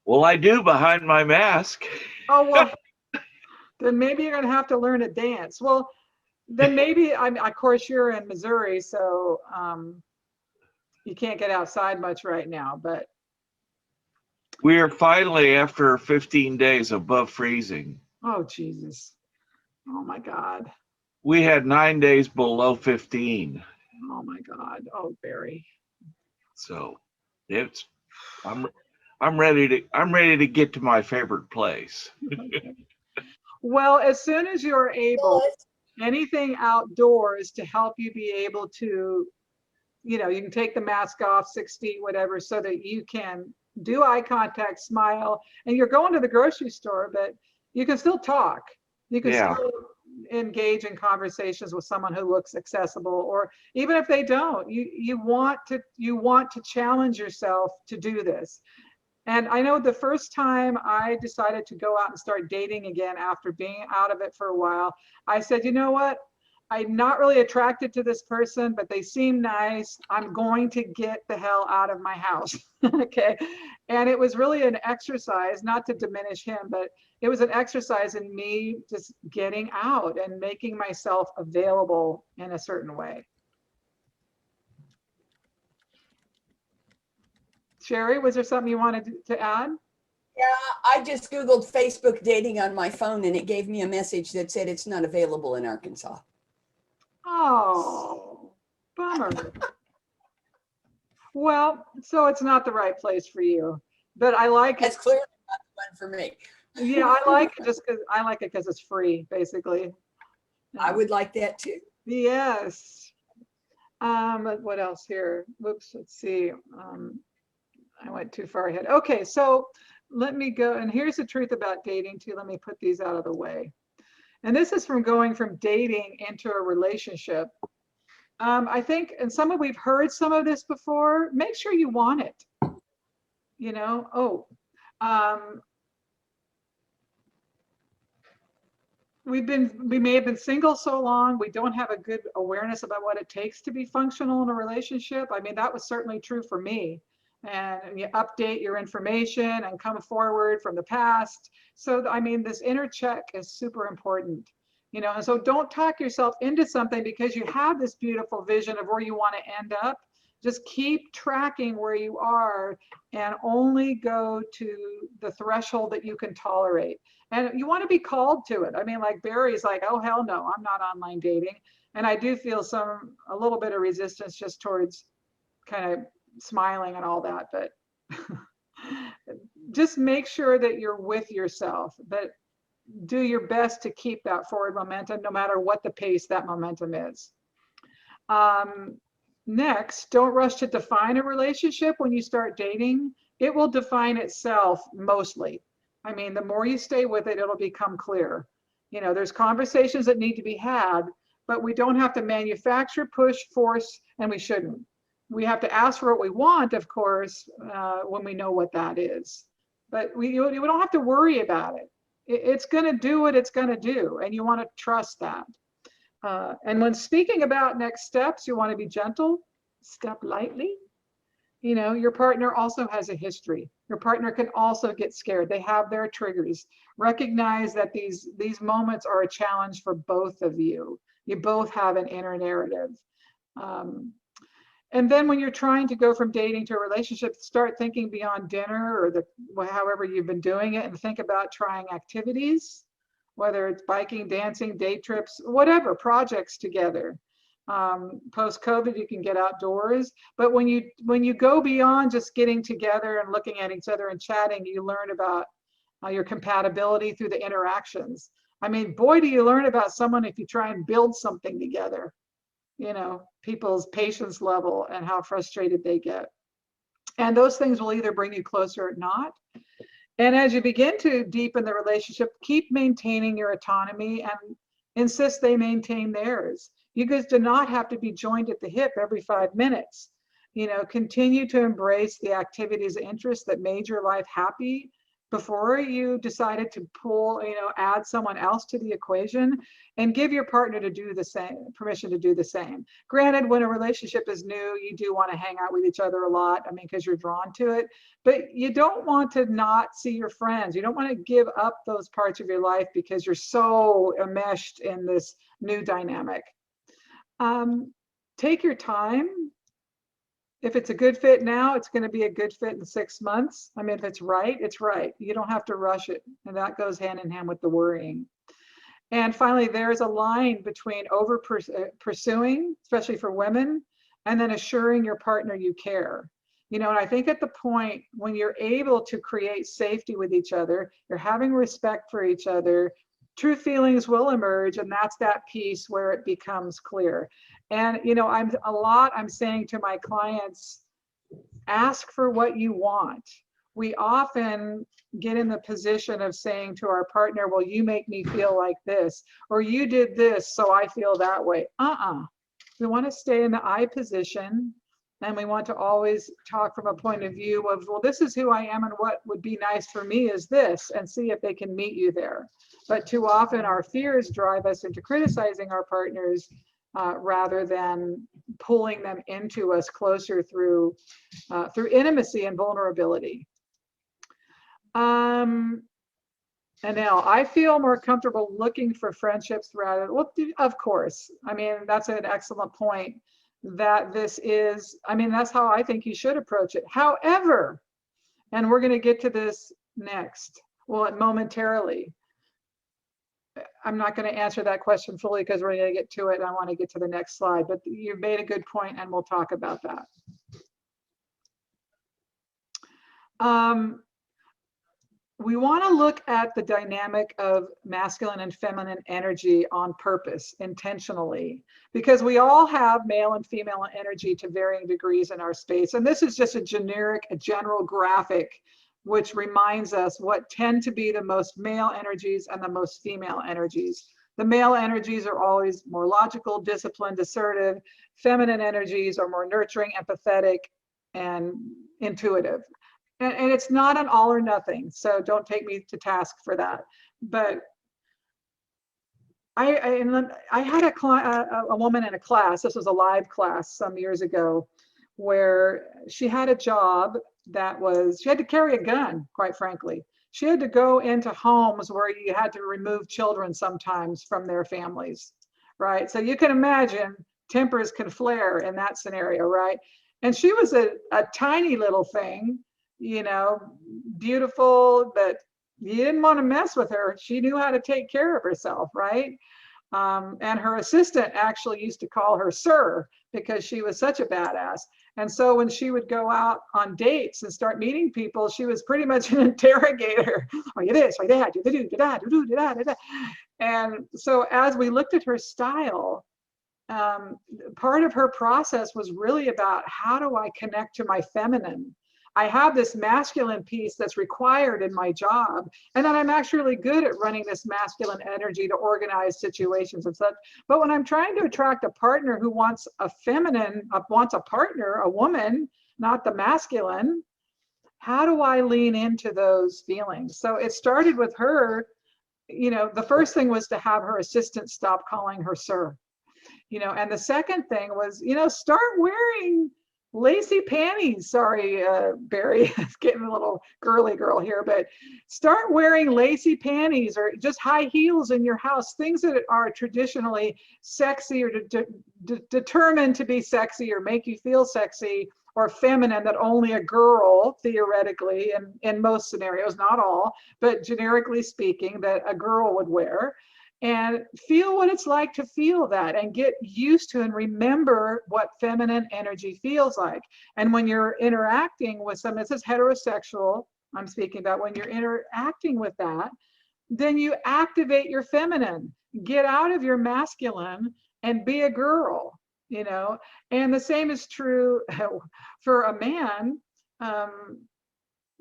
Well, I do behind my mask. Oh, well, then maybe you're going to have to learn to dance. Well, then maybe, of course, you're in Missouri, so you can't get outside much right now, but. We are finally, after 15 days, above freezing. Oh, Jesus. Oh, my God. We had 9 days below 15. Oh, my God. Oh, Barry. So it's, I'm ready to get to my favorite place. Okay. Well, as soon as you're able, anything outdoors to help you be able to, you can take the mask off 6 feet, whatever, so that you can do eye contact, smile, and you're going to the grocery store, but you can still talk. You can still engage in conversations with someone who looks accessible, or even if they don't, you want to challenge yourself to do this. And I know the first time I decided to go out and start dating again after being out of it for a while, I said, you know what? I'm not really attracted to this person, but they seem nice. I'm going to get the hell out of my house. Okay. And it was really an exercise, not to diminish him, but it was an exercise in me just getting out and making myself available in a certain way. Sherry, was there something you wanted to add? Yeah, I just Googled Facebook dating on my phone and it gave me a message that said it's not available in Arkansas. Oh, bummer. Well, so it's not the right place for you, but I like it. That's clearly not the one for me. Yeah, I like it just because I like it because it's free, basically. I would like that too. Yes. What else here? Whoops, let's see. I went too far ahead. Okay, so let me go, and here's the truth about dating too. Let me put these out of the way. And this is from going from dating into a relationship. I think, and we've heard some of this before, make sure you want it. We may have been single so long, we don't have a good awareness about what it takes to be functional in a relationship. I mean, that was certainly true for me. And you update your information and come forward from the past. So, I mean, this inner check is super important, and so don't talk yourself into something because you have this beautiful vision of where you want to end up. Just keep tracking where you are and only go to the threshold that you can tolerate. And you want to be called to it. I mean, like Barry's like, oh, hell no, I'm not online dating. And I do feel a little bit of resistance just towards kind of smiling and all that, but just make sure that you're with yourself, but do your best to keep that forward momentum no matter what the pace that momentum is. Next, don't rush to define a relationship when you start dating. It will define itself mostly. I mean, the more you stay with it, it'll become clear. There's conversations that need to be had, but we don't have to manufacture, push, force, and we shouldn't. We have to ask for what we want, of course, when we know what that is. But we don't have to worry about it. It's going to do what it's going to do, and you want to trust that. And when speaking about next steps, you want to be gentle, step lightly. Your partner also has a history. Your partner can also get scared. They have their triggers. Recognize that these moments are a challenge for both of you. You both have an inner narrative. And then when you're trying to go from dating to a relationship, start thinking beyond dinner or however you've been doing it, and think about trying activities, whether it's biking, dancing, day trips, whatever, projects together. Post-COVID, you can get outdoors, but when you go beyond just getting together and looking at each other and chatting, you learn about your compatibility through the interactions. I mean, boy, do you learn about someone if you try and build something together. people's patience level and how frustrated they get. And those things will either bring you closer or not. And as you begin to deepen the relationship, keep maintaining your autonomy and insist they maintain theirs. You guys do not have to be joined at the hip every 5 minutes. Continue to embrace the activities and interests that made your life happy before you decided to add someone else to the equation, and give your partner to do the same, permission to do the same. Granted, when a relationship is new, you do want to hang out with each other a lot, because you're drawn to it, but you don't want to not see your friends. You don't want to give up those parts of your life because you're so enmeshed in this new dynamic. Take your time. If it's a good fit now, it's going to be a good fit in 6 months. If it's right, it's right. You don't have to rush it. And that goes hand in hand with the worrying. And finally, there's a line between over pursuing, especially for women, and then assuring your partner you care. And I think at the point when you're able to create safety with each other, you're having respect for each other, true feelings will emerge, and that's that piece where it becomes clear. And I'm saying to my clients, ask for what you want. We often get in the position of saying to our partner, well, you make me feel like this, or you did this, so I feel that way. We want to stay in the I position, and we want to always talk from a point of view of, well, this is who I am, and what would be nice for me is this, and see if they can meet you there. But too often our fears drive us into criticizing our partners rather than pulling them into us closer through intimacy and vulnerability. And now I feel more comfortable looking for friendships rather, well, of course. That's an excellent point, that this is, that's how I think you should approach it. However, and we're going to get to this next, well, momentarily. I'm not going to answer that question fully because we're going to get to it. I want to get to the next slide, but you made a good point and we'll talk about that. We want to look at the dynamic of masculine and feminine energy on purpose, intentionally, because we all have male and female energy to varying degrees in our space. And this is just a general graphic, which reminds us what tend to be the most male energies and the most female energies. The male energies are always more logical, disciplined, assertive. Feminine energies are more nurturing, empathetic, and intuitive. And it's not an all or nothing, so don't take me to task for that. But I had a woman in a class, this was a live class some years ago, where she had a job that was, she had to carry a gun, quite frankly. She had to go into homes where you had to remove children sometimes from their families, right? So you can imagine tempers can flare in that scenario, right? And she was a tiny little thing, beautiful, but you didn't want to mess with her. She knew how to take care of herself, right? And her assistant actually used to call her sir because she was such a badass. And so when she would go out on dates and start meeting people, she was pretty much an interrogator. Are you this? Are you that? Do-do-do-da-do-do-da-da-da. And so as we looked at her style, part of her process was really about, how do I connect to my feminine? I have this masculine piece that's required in my job, and then I'm actually good at running this masculine energy to organize situations and such. But when I'm trying to attract a partner who wants a feminine, wants a partner, a woman, not the masculine, how do I lean into those feelings? So it started with her, the first thing was to have her assistant stop calling her sir, and the second thing was, start wearing lacy panties. Sorry, Barry, getting a little girly girl here, but start wearing lacy panties or just high heels in your house, things that are traditionally sexy or determined to be sexy or make you feel sexy or feminine, that only a girl, theoretically, in most scenarios, not all, but generically speaking, that a girl would wear. And feel what it's like to feel that, and get used to and remember what feminine energy feels like. And when you're interacting with someone, this is heterosexual, I'm speaking about, when you're interacting with that, then you activate your feminine. Get out of your masculine and be a girl. you know, and the same is true for a man.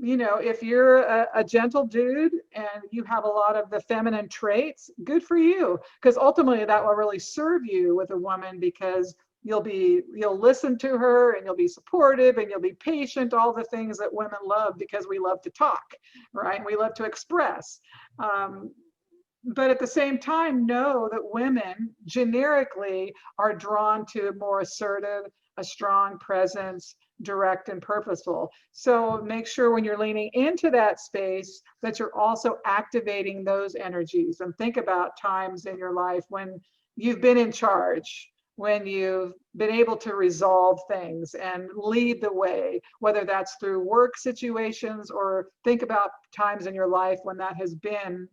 You know, if you're a gentle dude and you have a lot of the feminine traits, good for you, because ultimately that will really serve you with a woman, because you'll listen to her and you'll be supportive and you'll be patient, all the things that women love, because we love to talk, right? We love to express. But at the same time, know that women generically are drawn to more assertive, a strong presence, direct and purposeful. So make sure when you're leaning into that space that you're also activating those energies, and think about times in your life when you've been in charge, when you've been able to resolve things and lead the way, whether that's through work situations, or think about times in your life when that has been,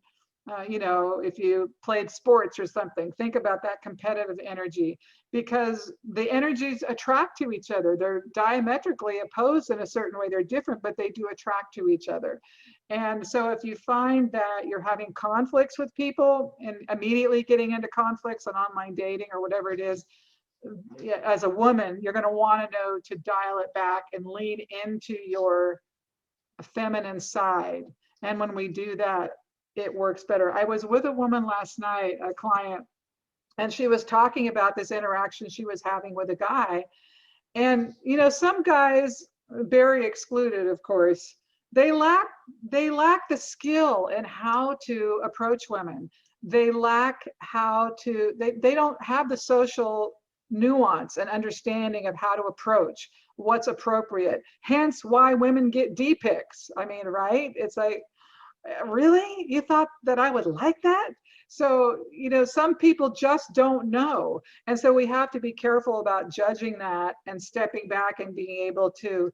you know, if you played sports or something, think about that competitive energy, because the energies attract to each other. They're diametrically opposed in a certain way. They're different, but they do attract to each other. And so if you find that you're having conflicts with people and immediately getting into conflicts on online dating or whatever it is, as a woman, you're going to want to know to dial it back and lean into your feminine side. And when we do that, it works better. I was with a woman last night, a client, and she was talking about this interaction she was having with a guy. And, you know, some guys, very excluded, of course, they lack the skill in how to approach women. They lack how to, they don't have the social nuance and understanding of how to approach what's appropriate. Hence why women get D pics. I mean, right? It's like, really? You thought that I would like that? So, you know, some people just don't know. And so we have to be careful about judging that and stepping back and being able to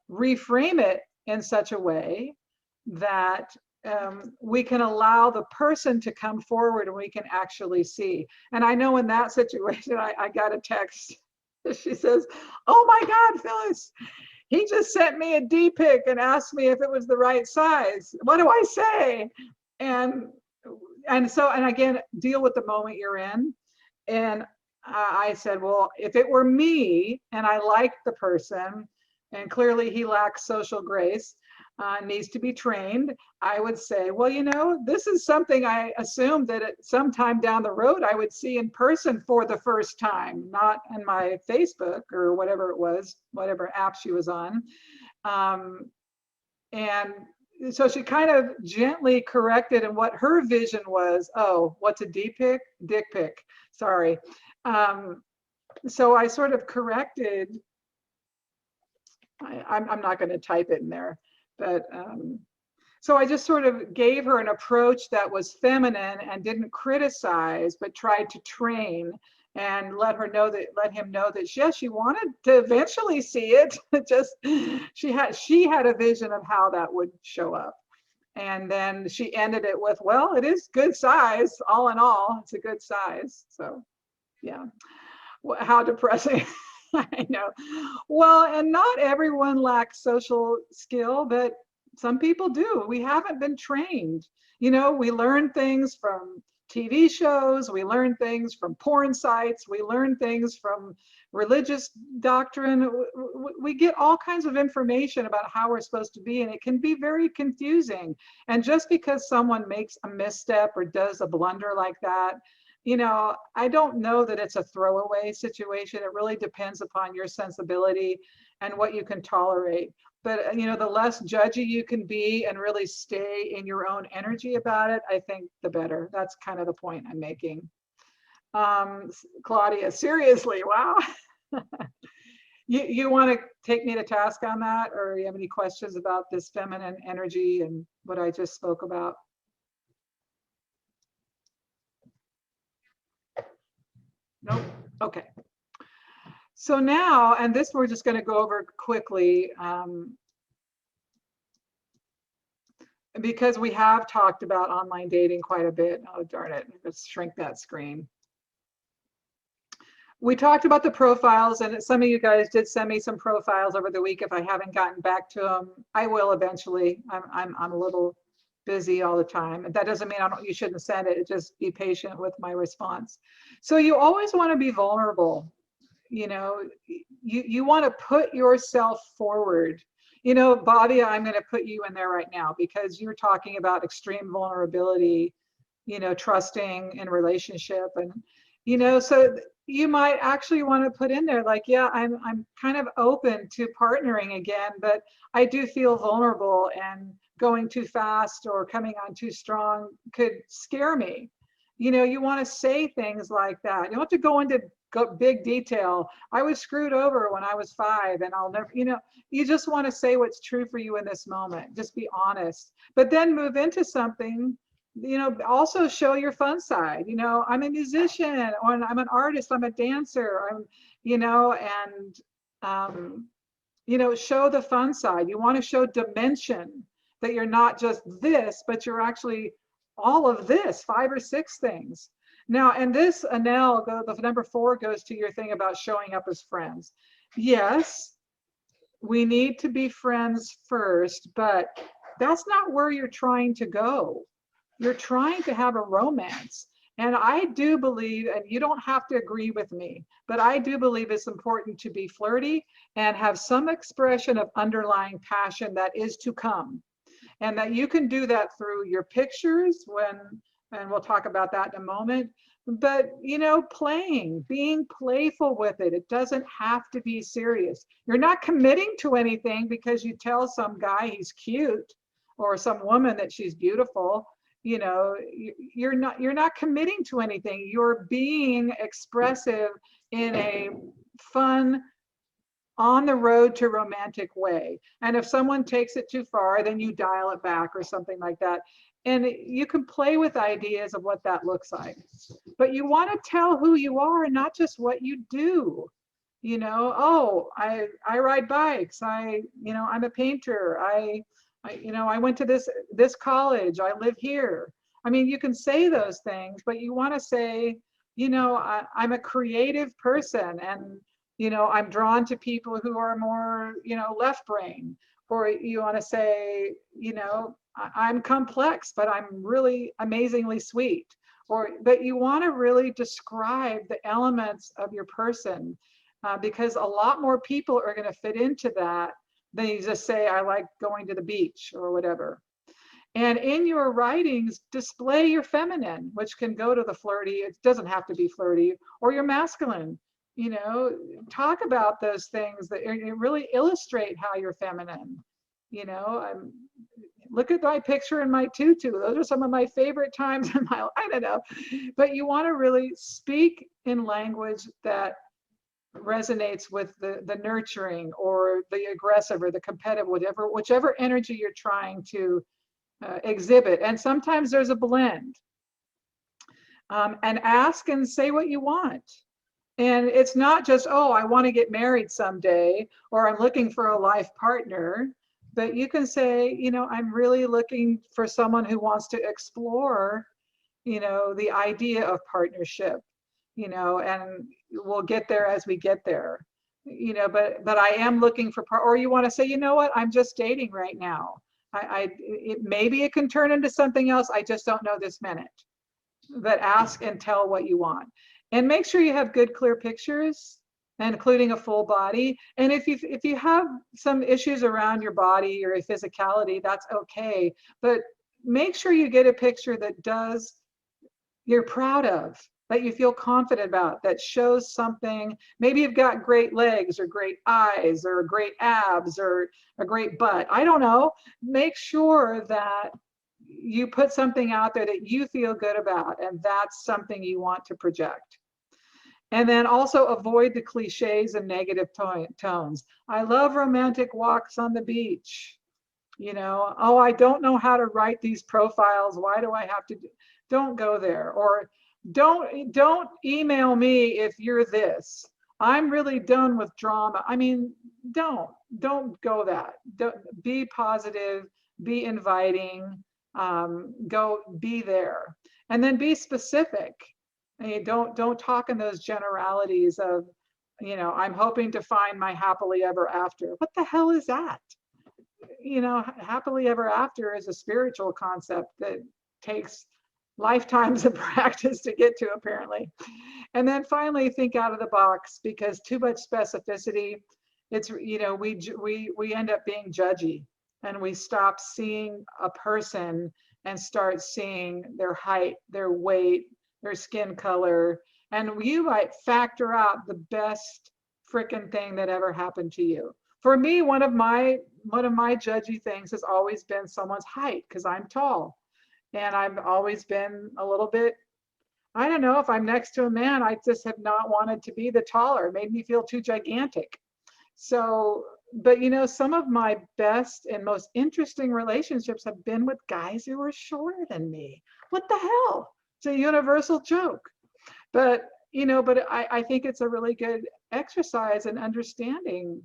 reframe it in such a way that we can allow the person to come forward and we can actually see. And I know in that situation, I got a text. She says, "Oh my God, Phyllis, he just sent me a D pic and asked me if it was the right size. What do I say?" And so, and again, deal with the moment you're in. And I said, well, if it were me and I liked the person and clearly he lacks social grace, needs to be trained, I would say, well, you know, this is something I assumed that at some time down the road I would see in person for the first time, not in my Facebook or whatever it was, whatever app she was on. And so she kind of gently corrected, and what her vision was, oh, what's a D pic? Dick pic, sorry. So I sort of corrected, I'm not going to type it in there, but so I just sort of gave her an approach that was feminine and didn't criticize, but tried to train and let him know that yes, she wanted to eventually see it. Just she had a vision of how that would show up. And then she ended it with, well, it is good size. All in all, it's a good size. So yeah, how depressing. I know. Well, and not everyone lacks social skill, but some people do. We haven't been trained. You know, we learn things from TV shows, we learn things from porn sites, we learn things from religious doctrine. We get all kinds of information about how we're supposed to be, and it can be very confusing. And just because someone makes a misstep or does a blunder like that, you know, I don't know that it's a throwaway situation. It really depends upon your sensibility and what you can tolerate. But, you know, the less judgy you can be and really stay in your own energy about it, I think the better. That's kind of the point I'm making. Claudia, seriously, wow. You want to take me to task on that, or you have any questions about this feminine energy and what I just spoke about? Nope. Okay. So now, and this we're just going to go over quickly, because we have talked about online dating quite a bit. Oh, darn it. Let's shrink that screen. We talked about the profiles, and some of you guys did send me some profiles over the week. If I haven't gotten back to them, I will eventually. I'm a little busy all the time. And that doesn't mean you shouldn't send it. Just be patient with my response. So you always want to be vulnerable. you know, you want to put yourself forward. You know, Bobby, I'm going to put you in there right now because you're talking about extreme vulnerability, you know, trusting in relationship. And, you know, so you might actually want to put in there like, yeah, I'm kind of open to partnering again, but I do feel vulnerable, and going too fast or coming on too strong could scare me. You know, you want to say things like that. You don't have to go into big detail. I was screwed over when I was 5 and I'll never, you know, you just want to say what's true for you in this moment. Just be honest, but then move into something, you know, also show your fun side. You know, I'm a musician, or I'm an artist, I'm a dancer, I'm, you know, and, you know, show the fun side. You want to show dimension, that you're not just this, but you're actually all of this, 5 or 6 things. Now, and this, Anel, the number 4 goes to your thing about showing up as friends. Yes, we need to be friends first, but that's not where you're trying to go. You're trying to have a romance. And I do believe, and you don't have to agree with me, but I do believe it's important to be flirty and have some expression of underlying passion that is to come. And that you can do that through your pictures and we'll talk about that in a moment. But, you know, playing, being playful with it. It doesn't have to be serious. You're not committing to anything because you tell some guy he's cute or some woman that she's beautiful. You know, you're not committing to anything. You're being expressive in a fun, on the road to romantic way. And if someone takes it too far, then you dial it back or something like that. And you can play with ideas of what that looks like. But you want to tell who you are and not just what you do. You know, oh, I ride bikes. You know, I'm a painter. You know, I went to this college. I live here. I mean, you can say those things, but you want to say, you know, I'm a creative person, and you know, I'm drawn to people who are more, you know, left brain. Or you want to say, you know, I'm complex, but I'm really amazingly sweet. Or, but you want to really describe the elements of your person, because a lot more people are going to fit into that than you just say, I like going to the beach or whatever. And in your writings, display your feminine, which can go to the flirty. It doesn't have to be flirty, or your masculine. You know, talk about those things that really illustrate how you're feminine. You know, look at my picture in my tutu. Those are some of my favorite times in my life. I don't know, but you want to really speak in language that resonates with the nurturing or the aggressive or the competitive, whichever energy you're trying to exhibit. And sometimes there's a blend. And ask and say what you want. And it's not just, oh, I want to get married someday, or I'm looking for a life partner, but you can say, you know, I'm really looking for someone who wants to explore, you know, the idea of partnership, you know, and we'll get there as we get there, you know, but I am looking for, or you want to say, you know what, I'm just dating right now. Maybe it can turn into something else. I just don't know this minute. But ask and tell what you want. And make sure you have good, clear pictures, including a full body. And if you have some issues around your body or your physicality, that's okay. But make sure you get a picture that you're proud of, that you feel confident about, that shows something. Maybe you've got great legs or great eyes or great abs or a great butt. I don't know. Make sure that you put something out there that you feel good about, and that's something you want to project. And then also avoid the cliches and negative tones. I love romantic walks on the beach. You know, oh, I don't know how to write these profiles. Why do I have to don't go there. Or don't email me if you're this. I'm really done with drama. I mean, don't go that. Don't, be positive, be inviting. Go be there, and then be specific. And don't talk in those generalities of, you know, I'm hoping to find my happily ever after. What the hell is that? You know, happily ever after is a spiritual concept that takes lifetimes of practice to get to, apparently. And then finally think out of the box, because too much specificity, it's, you know, we end up being judgy, and we stop seeing a person and start seeing their height, their weight, their skin color, and you might factor out the best freaking thing that ever happened to you. For me, one of my judgy things has always been someone's height, because I'm tall, and I've always been a little bit, I don't know, if I'm next to a man, I just have not wanted to be the taller. It made me feel too gigantic. So, but you know, some of my best and most interesting relationships have been with guys who were shorter than me. What the hell? It's a universal joke. But, you know, but I think it's a really good exercise in understanding.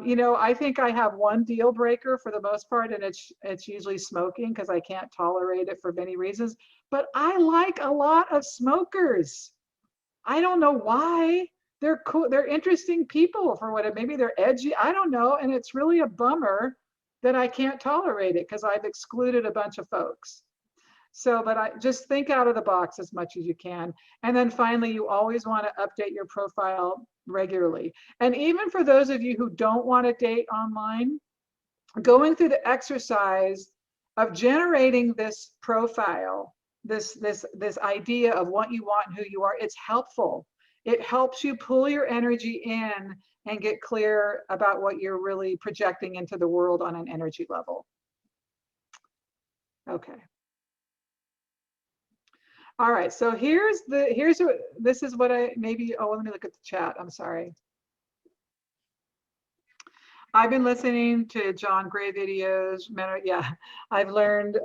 You know, I think I have one deal breaker for the most part, and it's usually smoking, because I can't tolerate it for many reasons. But I like a lot of smokers. I don't know why. They're cool. They're interesting people for what it, maybe they're edgy. I don't know. And it's really a bummer that I can't tolerate it, because I've excluded a bunch of folks. So, but I just think out of the box as much as you can. And then finally, you always want to update your profile regularly. And even for those of you who don't want to date online, going through the exercise of generating this profile, this idea of what you want and who you are, it's helpful. It helps you pull your energy in and get clear about what you're really projecting into the world on an energy level. Okay. All right, so this is what I maybe, oh, let me look at the chat. I'm sorry. I've been listening to John Gray videos. Yeah, I've learned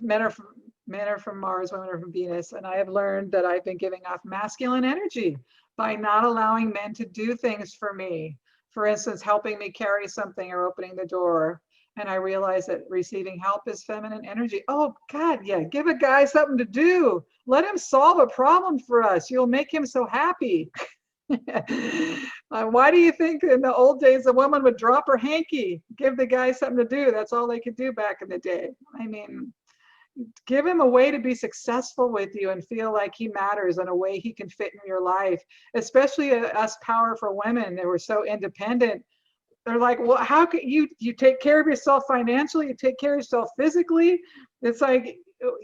men are from Mars, women are from Venus, and I have learned that I've been giving off masculine energy by not allowing men to do things for me. For instance, helping me carry something or opening the door. And I realized that receiving help is feminine energy. Oh God, yeah, give a guy something to do. Let him solve a problem for us. You'll make him so happy. Why do you think in the old days a woman would drop her hanky? Give the guy something to do. That's all they could do back in the day. I mean, give him a way to be successful with you and feel like he matters in a way he can fit in your life, especially us powerful women that were so independent. They're like, well, how can you take care of yourself financially? You take care of yourself physically. It's like,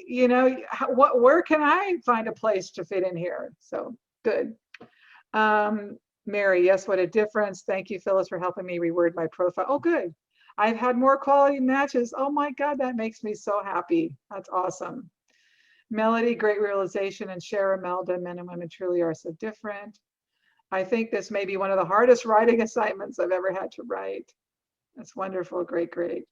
you know, where can I find a place to fit in here? So good. Mary, yes, what a difference. Thank you, Phyllis, for helping me reword my profile. Oh, good. I've had more quality matches. Oh my God, that makes me so happy. That's awesome. Melody, great realization. And Shara, Melda, men and women truly are so different. I think this may be one of the hardest writing assignments I've ever had to write. That's wonderful. Great, great.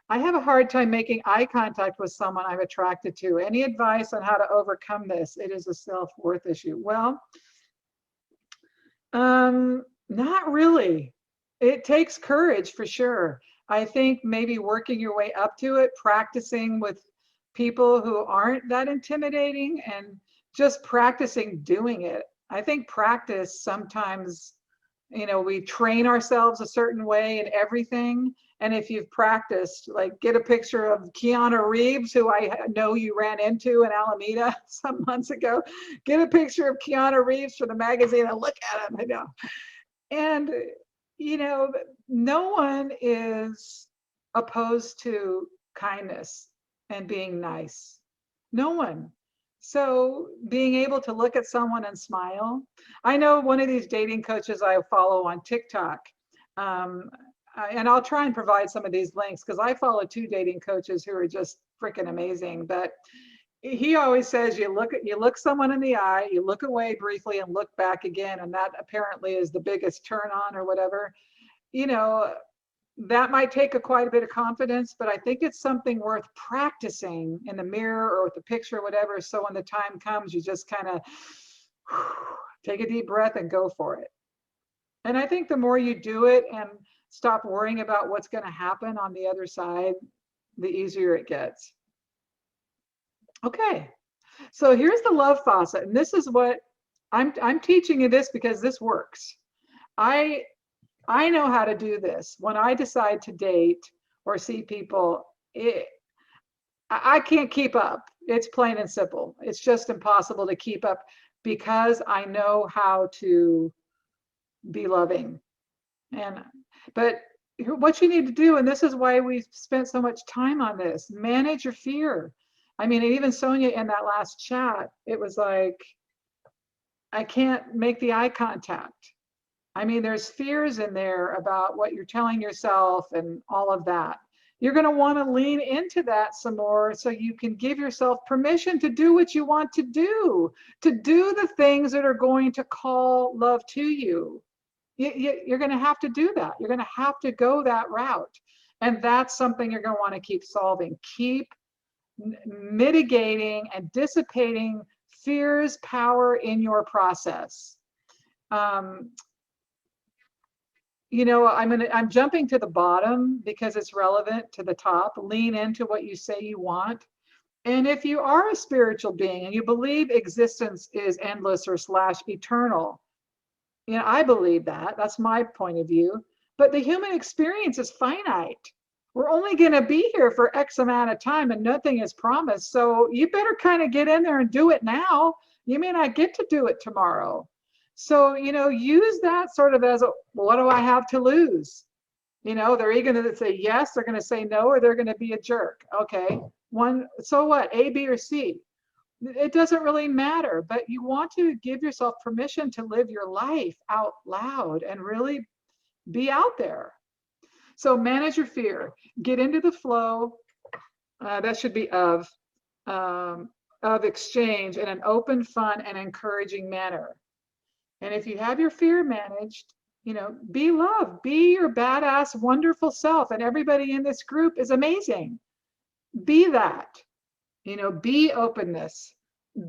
I have a hard time making eye contact with someone I'm attracted to. Any advice on how to overcome this? It is a self-worth issue. Well, not really. It takes courage for sure. I think maybe working your way up to it, practicing with people who aren't that intimidating, and just practicing doing it. I think practice sometimes, you know, we train ourselves a certain way in everything. And if you've practiced, like get a picture of Keanu Reeves, who I know you ran into in Alameda some months ago. Get a picture of Keanu Reeves for the magazine and look at him, you know. And, you know, no one is opposed to kindness and being nice. No one. So being able to look at someone and smile. I know one of these dating coaches I follow on TikTok, and I'll try and provide some of these links because I follow 2 dating coaches who are just freaking amazing. But he always says you look someone in the eye, you look away briefly and look back again, and that apparently is the biggest turn on or whatever. You know, that might take quite a bit of confidence, but I think it's something worth practicing in the mirror or with the picture or whatever. So when the time comes, you just kind of take a deep breath and go for it. And I think the more you do it and stop worrying about what's going to happen on the other side, the easier it gets. Okay, so here's the love faucet, and this is what I'm teaching you this because this works. I know how to do this. When I decide to date or see people, I can't keep up. It's plain and simple. It's just impossible to keep up because I know how to be loving. But what you need to do, and this is why we've spent so much time on this, manage your fear. I mean, even Sonia in that last chat, it was like, I can't make the eye contact. I mean, there's fears in there about what you're telling yourself and all of that. You're going to want to lean into that some more so you can give yourself permission to do what you want to do the things that are going to call love to you. You're going to have to do that. You're going to have to go that route. And that's something you're going to want to keep solving. Keep mitigating and dissipating fear's power in your process. You know, I'm jumping to the bottom because it's relevant to the top. Lean into what you say you want. And if you are a spiritual being and you believe existence is endless or / eternal, you know, I believe that. That's my point of view. But the human experience is finite. We're only going to be here for X amount of time and nothing is promised. So you better kind of get in there and do it now. You may not get to do it tomorrow. So, you know, use that sort of as a, what do I have to lose? You know, they're either going to say yes, they're going to say no, or they're going to be a jerk. Okay, so what, A, B, or C? It doesn't really matter, but you want to give yourself permission to live your life out loud and really be out there. So manage your fear, get into the flow. That should be of exchange in an open, fun, and encouraging manner. And if you have your fear managed, you know, be love, be your badass, wonderful self. And everybody in this group is amazing. Be that, you know, be openness,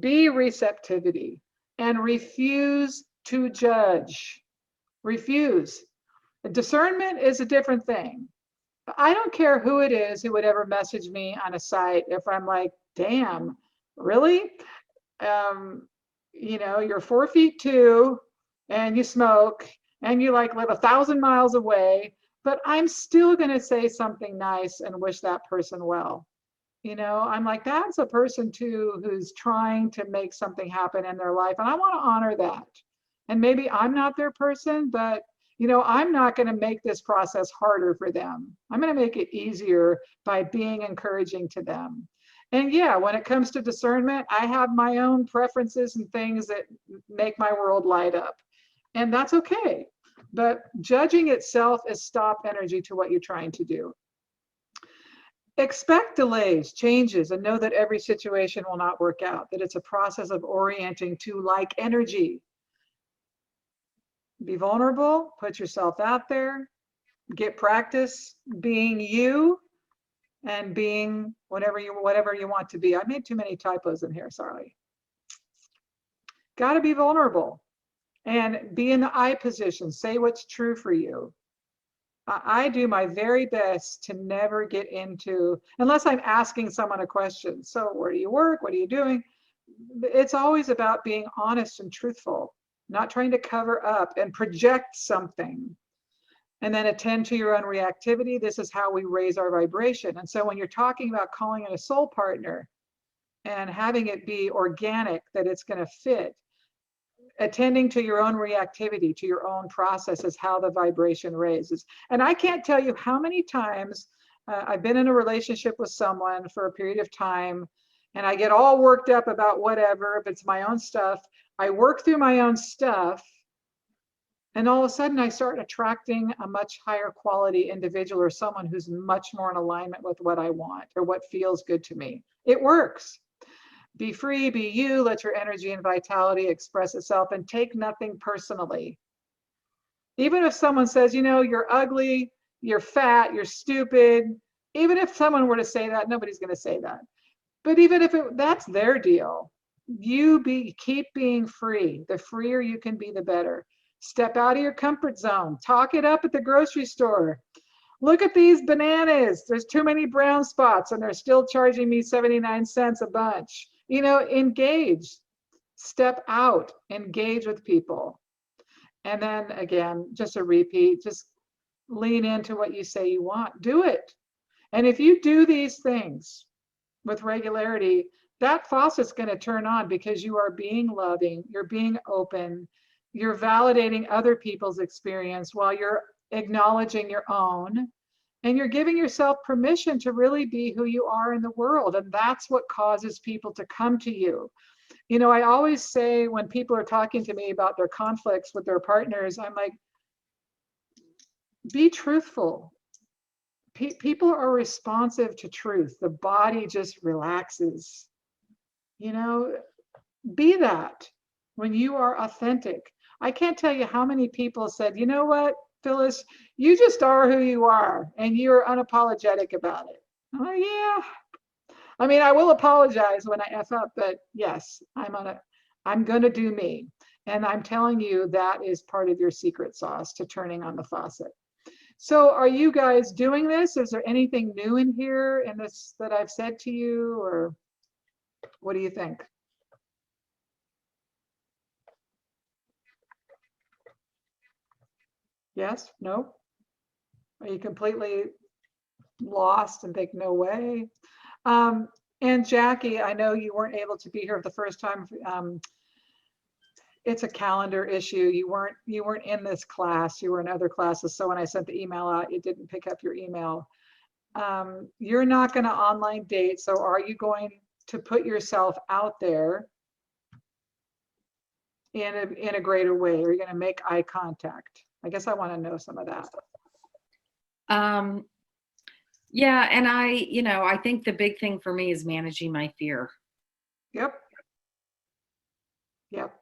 be receptivity, and refuse to judge. Refuse. Discernment is a different thing. I don't care who it is who would ever message me on a site if I'm like, damn, really? You know, you're 4'2" and you smoke and you like live 1,000 miles away, but I'm still going to say something nice and wish that person well. You know, I'm like, that's a person too who's trying to make something happen in their life. And I want to honor that. And maybe I'm not their person, but you know, I'm not going to make this process harder for them. I'm going to make it easier by being encouraging to them. And yeah, when it comes to discernment, I have my own preferences and things that make my world light up. And that's okay. But judging itself is stop energy to what you're trying to do. Expect delays, changes, and know that every situation will not work out, that it's a process of orienting to like energy. Be vulnerable, put yourself out there, get practice being you and being whatever you want to be. I made too many typos in here, sorry. Got to be vulnerable and be in the I position. Say what's true for you. I do my very best to never get into, unless I'm asking someone a question. So where do you work? What are you doing? It's always about being honest and truthful, not trying to cover up and project something. And then attend to your own reactivity. This is how we raise our vibration. And so when you're talking about calling in a soul partner and having it be organic, that it's going to fit, attending to your own reactivity, to your own process is how the vibration raises. And I can't tell you how many times I've been in a relationship with someone for a period of time and I get all worked up about whatever, if it's my own stuff. I work through my own stuff and all of a sudden I start attracting a much higher quality individual or someone who's much more in alignment with what I want or what feels good to me. It works. Be free, be you, let your energy and vitality express itself and take nothing personally. Even if someone says, you know, you're ugly, you're fat, you're stupid, even if someone were to say that, nobody's going to say that. But even if that's their deal, keep being free. The freer you can be, the better. Step out of your comfort zone. Talk it up at the grocery store. Look at these bananas. There's too many brown spots and they're still charging me 79 cents a bunch. You know, engage, step out, engage with people. And then again, just a repeat, just lean into what you say you want, do it. And if you do these things with regularity, that faucet's going to turn on because you are being loving, you're being open, you're validating other people's experience while you're acknowledging your own, and you're giving yourself permission to really be who you are in the world. And that's what causes people to come to you. You know, I always say when people are talking to me about their conflicts with their partners, I'm like, be truthful. People are responsive to truth. The body just relaxes. You know, be that when you are authentic. I can't tell you how many people said, you know what, Phyllis, you just are who you are and you're unapologetic about it. Oh, yeah. I mean, I will apologize when I F up, but yes, I'm going to do me. And I'm telling you, that is part of your secret sauce to turning on the faucet. So are you guys doing this? Is there anything new in here in this that I've said to you, or what do you think? Yes? No? Are you completely lost and think no way? And Jackie, I know you weren't able to be here the first time. It's a calendar issue. You weren't in this class. You were in other classes. So when I sent the email out, it didn't pick up your email. You're not going to online date. So are you going to put yourself out there in a greater way? Are you going to make eye contact? I guess I want to know some of that. Yeah, and I think the big thing for me is managing my fear. Yep. Yep.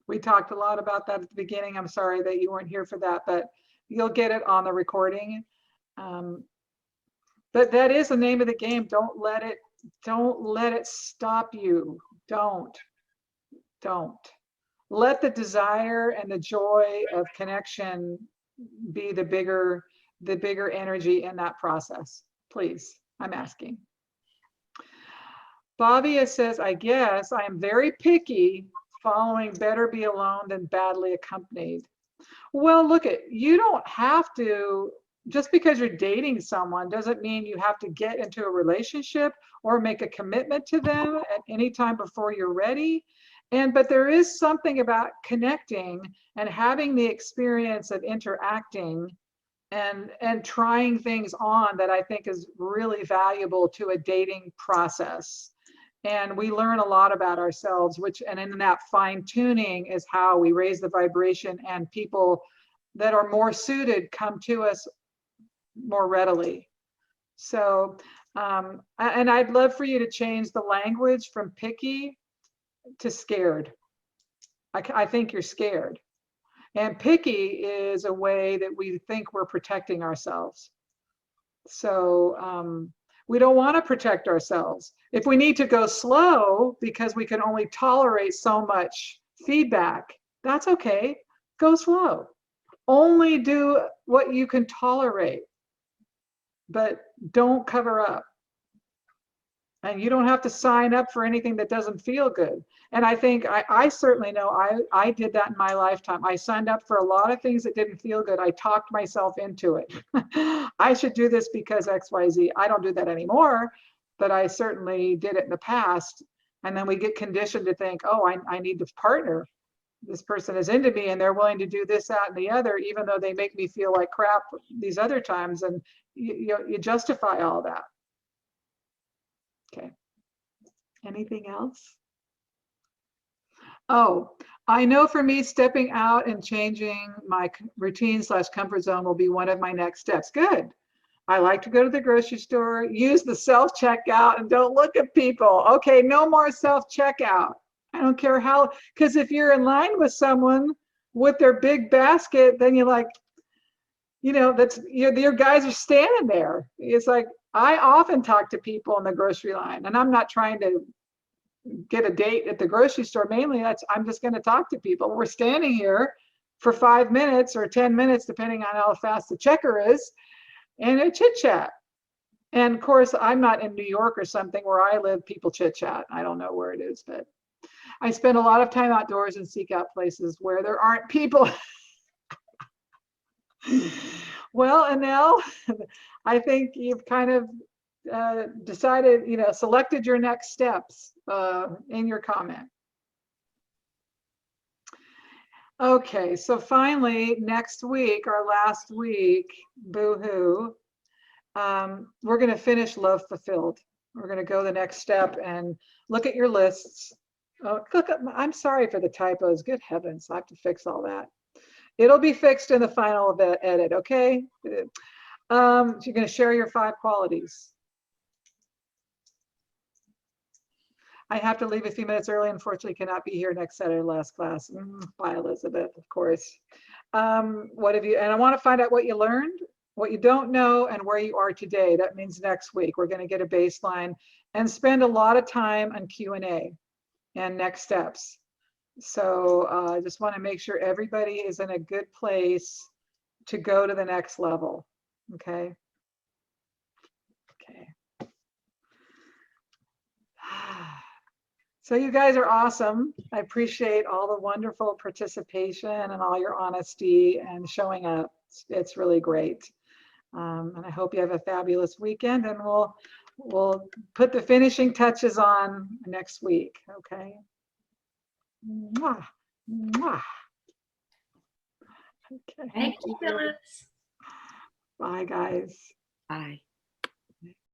We talked a lot about that at the beginning. I'm sorry that you weren't here for that, but you'll get it on the recording. But that is the name of the game. Don't let it stop you. Don't. Let the desire and the joy of connection be the bigger energy in that process. Please, I'm asking. Bobby says, I guess I am very picky, following better be alone than badly accompanied. Well, look, you don't have to, just because you're dating someone doesn't mean you have to get into a relationship or make a commitment to them at any time before you're ready. But there is something about connecting and having the experience of interacting and trying things on that I think is really valuable to a dating process. And we learn a lot about ourselves, and in that fine tuning is how we raise the vibration, and people that are more suited come to us more readily. So, and I'd love for you to change the language from picky to scared. I think you're scared. And picky is a way that we think we're protecting ourselves. So we don't want to protect ourselves. If we need to go slow because we can only tolerate so much feedback, that's okay. Go slow. Only do what you can tolerate, but don't cover up. And you don't have to sign up for anything that doesn't feel good. And I think I certainly know I did that in my lifetime. I signed up for a lot of things that didn't feel good. I talked myself into it. I should do this because XYZ. I don't do that anymore, but I certainly did it in the past. And then we get conditioned to think, oh, I need to partner. This person is into me and they're willing to do this, that, and the other, even though they make me feel like crap these other times. And you justify all that. Okay. Anything else? Oh, I know for me, stepping out and changing my routine/comfort zone will be one of my next steps. Good. I like to go to the grocery store, use the self-checkout, and don't look at people. Okay, no more self-checkout. I don't care how, because if you're in line with someone with their big basket, then you're like, that's your guys are standing there. It's like, I often talk to people in the grocery line, and I'm not trying to get a date at the grocery store. Mainly I'm just going to talk to people. We're standing here for 5 minutes or 10 minutes, depending on how fast the checker is, and a chit chat. And of course, I'm not in New York or something where I live, people chit chat. I don't know where it is, but I spend a lot of time outdoors and seek out places where there aren't people. Well, Anel, I think you've kind of decided, selected your next steps in your comment. Okay, so finally, next week, our last week, boo-hoo, we're going to finish Love Fulfilled. We're going to go the next step and look at your lists. Oh, I'm sorry for the typos. Good heavens, I have to fix all that. It'll be fixed in the final edit, okay? So you're going to share your 5 qualities. I have to leave a few minutes early. Unfortunately, cannot be here next Saturday, last class. Bye, Elizabeth, of course. What have you, and I want to find out what you learned, what you don't know, and where you are today. That means next week, we're going to get a baseline and spend a lot of time on Q&A and next steps. So I just want to make sure everybody is in a good place to go to the next level. Okay. Okay. So you guys are awesome. I appreciate all the wonderful participation and all your honesty and showing up. It's really great. And I hope you have a fabulous weekend, and we'll put the finishing touches on next week. Okay. Mwah. Mwah. Okay. Thank you, Phyllis. Bye, guys. Bye.